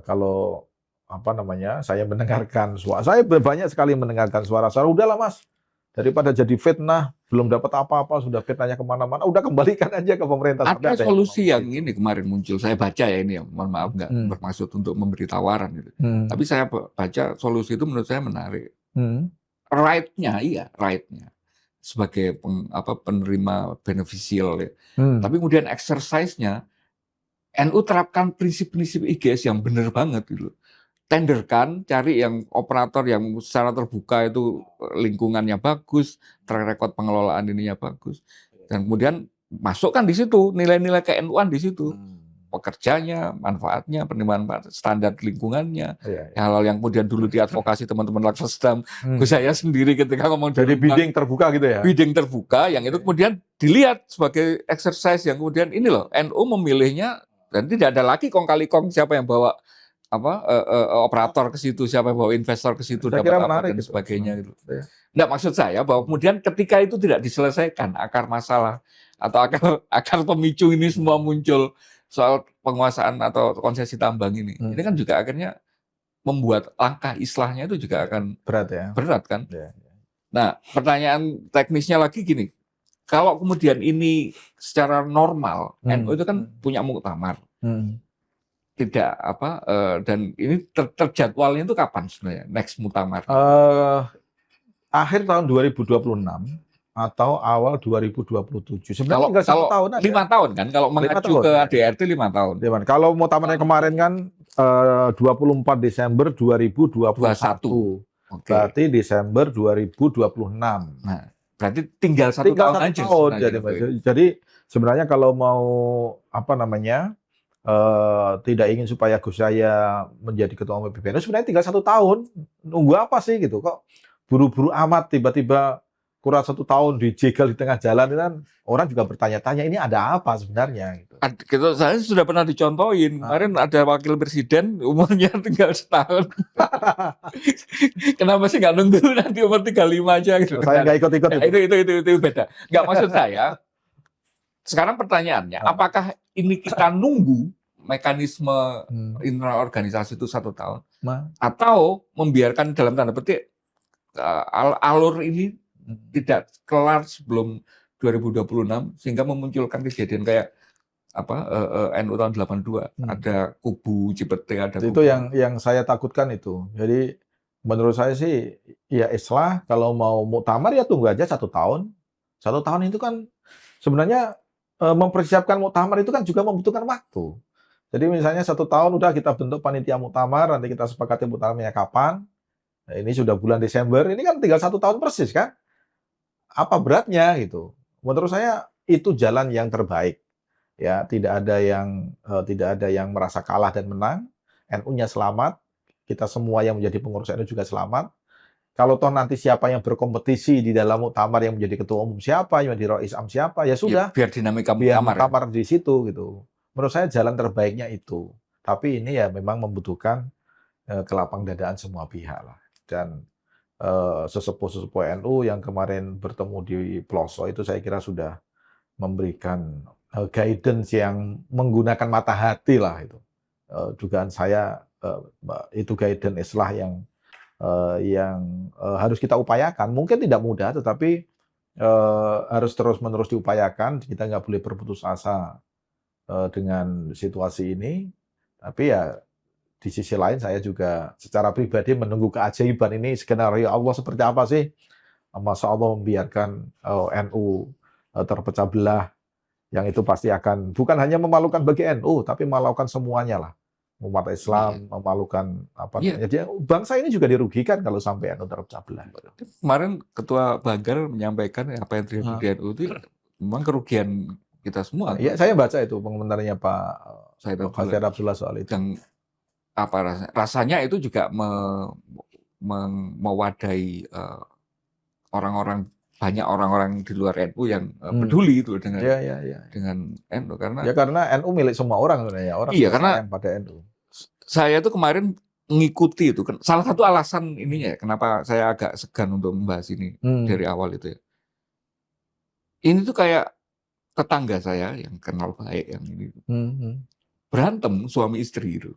Kalau apa namanya saya mendengarkan suara, saya banyak sekali mendengarkan suara-suara udahlah Mas, daripada jadi fitnah belum dapat apa-apa sudah fitnahnya kemana-mana, udah kembalikan aja ke pemerintah. Ada solusi yang ini kemarin muncul, saya baca ya ini ya, mohon maaf nggak bermaksud untuk memberi tawaran gitu. Tapi saya baca solusi itu menurut saya menarik. Right-nya sebagai penerima beneficial ya. Tapi kemudian exercise-nya NU terapkan prinsip-prinsip IGS yang benar banget gitu. Tenderkan, cari yang operator yang secara terbuka itu lingkungannya bagus, track record pengelolaan ininya bagus. Dan kemudian masukkan di situ nilai-nilai ke-NU-an di situ. Pekerjanya, manfaatnya, penerimaan standar lingkungannya, hal-hal yang kemudian dulu diadvokasi teman-teman Laksesdam, saya sendiri ketika ngomong jadi bidding terbuka gitu ya. Bidding terbuka yang itu kemudian dilihat sebagai exercise yang kemudian ini loh, NU memilihnya dan tidak ada lagi kong kali kong siapa yang bawa operator ke situ, siapa yang bawa investor ke situ, dapat apa dan sebagainya gitu. Nggak, maksud saya bahwa kemudian ketika itu tidak diselesaikan akar masalah atau akar pemicu ini semua muncul soal penguasaan atau konsesi tambang ini kan juga akhirnya membuat langkah islahnya itu juga akan berat kan. Nah, pertanyaan teknisnya lagi gini, kalau kemudian ini secara normal NU itu kan punya muktamar, tidak dan ini terjadwalnya itu kapan sebenarnya next muktamar? Akhir tahun 2026 atau awal 2027. Sebenarnya tinggal 1 tahun aja. 5 tahun kan? Kalau mengacu ke ADRT 5 tahun. Kalau muktamarnya kemarin kan 24 Desember 2021. Berarti Desember 2026. Nah, berarti tinggal 1 tahun aja. Jadi sebenarnya kalau mau tidak ingin supaya Gus Yahya menjadi ketua umum PBNU, sebenarnya tinggal 1 tahun. Nunggu apa sih gitu? Kok buru-buru amat tiba-tiba kurang 1 tahun dijegal di tengah jalan kan orang juga bertanya-tanya ini ada apa sebenarnya gitu. Saya sudah pernah dicontohin. Kemarin ada wakil presiden umurnya tinggal setahun. Kenapa sih nggak nunggu nanti umur 35 aja gitu? Saya nggak ikut-ikut. Nah, itu beda. Nggak, maksud saya. Sekarang pertanyaannya, apakah ini kita nunggu mekanisme internal organisasi itu 1 tahun, atau membiarkan dalam tanda petik alur ini tidak kelar sebelum 2026 sehingga memunculkan kejadian kayak NU tahun 82 ada kubu Cipete, ada itu yang saya takutkan itu. Jadi menurut saya sih ya islah kalau mau muktamar ya tunggu aja 1 tahun. 1 tahun itu kan sebenarnya mempersiapkan muktamar itu kan juga membutuhkan waktu. Jadi misalnya 1 tahun udah kita bentuk panitia muktamar, nanti kita sepakati muktamarnya kapan. Nah, ini sudah bulan Desember, ini kan tinggal 1 tahun persis kan? Apa beratnya gitu? Menurut saya itu jalan yang terbaik. Ya, tidak ada yang merasa kalah dan menang. NU-nya selamat, kita semua yang menjadi pengurus NU juga selamat. Kalau toh nanti siapa yang berkompetisi di dalam muktamar yang menjadi ketua umum siapa, yang menjadi Rois Am siapa, ya sudah. Biar dinamika muktamar di situ gitu. Menurut saya jalan terbaiknya itu. Tapi ini ya memang membutuhkan kelapang dadaan semua pihak lah. Dan sesepuh-sesepuh NU yang kemarin bertemu di Ploso itu saya kira sudah memberikan guidance yang menggunakan mata hati lah itu. Dugaan saya itu guidance islah yang harus kita upayakan. Mungkin tidak mudah, tetapi harus terus-menerus diupayakan. Kita nggak boleh berputus asa dengan situasi ini. Tapi ya di sisi lain saya juga secara pribadi menunggu keajaiban ini, skenario Allah seperti apa sih? Masa Allah membiarkan NU terpecah belah, yang itu pasti akan bukan hanya memalukan bagi NU, tapi memalukan semuanya lah. umat Islam, memalukan apa Iya. namanya. Dia, bangsa ini juga dirugikan kalau sampai NU terpecah belah. Kemarin Ketua Banggar menyampaikan apa yang terjadi di NU itu memang kerugian kita semua. Iya, saya baca itu komentarnya Pak Said Abdullah soal itu. Dan apa rasanya itu juga mewadahi banyak orang-orang di luar NU yang peduli itu dengan NU karena NU milik semua orang sebenarnya. Orang karena pada NU. Saya itu kemarin mengikuti itu. Salah satu alasan ininya kenapa saya agak segan untuk membahas ini dari awal itu ya. Ini tuh kayak tetangga saya yang kenal baik yang ini berantem suami istri itu.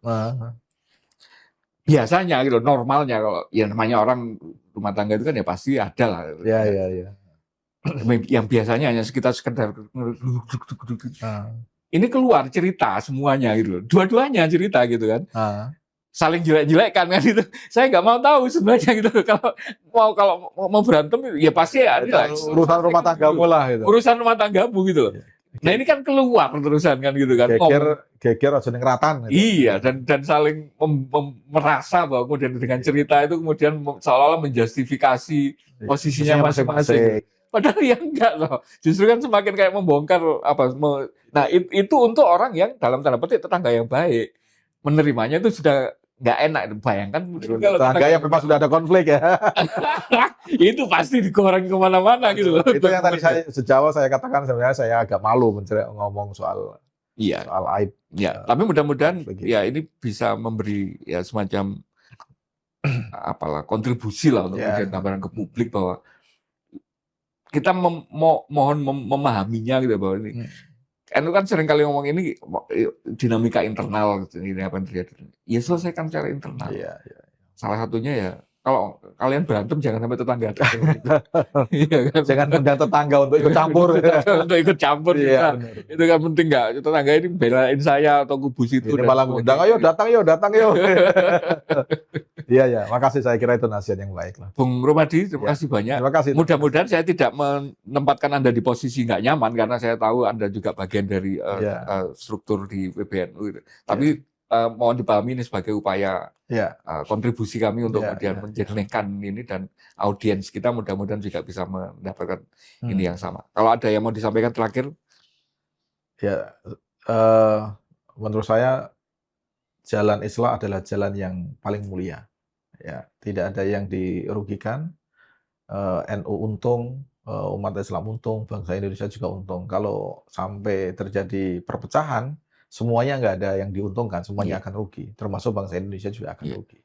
Biasanya gitu, normalnya kalau ya namanya orang rumah tangga itu kan ya pasti ada lah. Iya. Yang biasanya hanya sekedar ini keluar cerita semuanya gitu. Dua-duanya cerita gitu kan. Saling jelek-jelekkan kan gitu. Saya nggak mau tahu sebenarnya gitu. Kalau mau berantem ya pasti ya, urusan rumah tanggamu lah gitu. Urusan rumah tanggamu gitu. Nah ini kan keluar terusan kan gitu kan. Geger aja ning ratan. Gitu. Iya dan saling merasa bahwa kemudian dengan cerita itu kemudian seolah-olah menjustifikasi posisinya masing-masing. Padahal ya enggak loh. Justru kan semakin kayak membongkar apa. Nah itu untuk orang yang dalam tanda petik tetangga yang baik. Menerimanya itu sudah nggak enak. Bayangkan kalau tetangga yang memang sudah ada konflik ya. Itu pasti digoreng kemana-mana gitu loh. Itu yang tadi sejauh saya katakan sebenarnya saya agak malu ngomong soal aib. Ya, tapi mudah-mudahan ya ini bisa memberi ya semacam apalah kontribusi lah untuk kemudian gambaran ke publik bahwa kita mohon memahaminya gitu bahwa ini NU kan sering kali ngomong ini dinamika internal gitu, ini apa yang terjadi. Ya selesaikan secara internal. Iya. Salah satunya ya kalau kalian berantem jangan sampai tetangga. Iya kan? Jangan undang tetangga untuk ikut campur. Untuk ikut campur. Iya, itu kan penting nggak? Tetangga ini belain saya atau kubu situ. Ini malah ngundang, ayo datang yuk. Iya. Makasih, saya kira itu nasihat yang baik lah. Bung Romadi, terima kasih banyak. Terima kasih. Mudah-mudahan saya tidak menempatkan Anda di posisi nggak nyaman karena saya tahu Anda juga bagian dari struktur di PBNU. Tapi mohon dipahami ini sebagai upaya kontribusi kami untuk kemudian menjernihkan ini dan audiens kita mudah-mudahan juga bisa mendapatkan ini yang sama. Kalau ada yang mau disampaikan terakhir? Ya, menurut saya jalan Islam adalah jalan yang paling mulia. Ya, tidak ada yang dirugikan. NU untung, umat Islam untung, bangsa Indonesia juga untung. Kalau sampai terjadi perpecahan, semuanya nggak ada yang diuntungkan, semuanya akan rugi. Termasuk bangsa Indonesia juga akan rugi.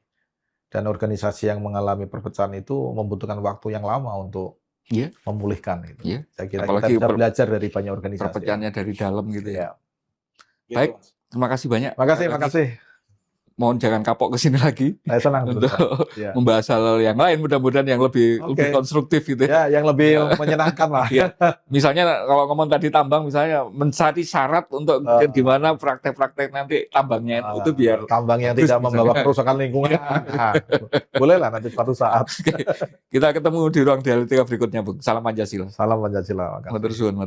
Dan organisasi yang mengalami perpecahan itu membutuhkan waktu yang lama untuk memulihkan itu. Saya kira apalagi kita bisa belajar dari banyak organisasi. Perpecahannya dari dalam gitu ya. Baik, terima kasih banyak. Terima kasih. Mohon jangan kapok ke sini lagi. Saya senang untuk membahas hal yang lain, mudah-mudahan yang lebih konstruktif gitu ya. Yang lebih menyenangkan lah. Misalnya kalau ngomong tadi tambang, misalnya mencari syarat untuk gimana praktek-praktek nanti tambangnya itu biar tambang yang tidak membawa kerusakan lingkungan. Boleh lah nanti suatu saat. Kita ketemu di ruang dialektika berikutnya, Bung. Salam Pancasila. Salam Pancasila. Matur suwun.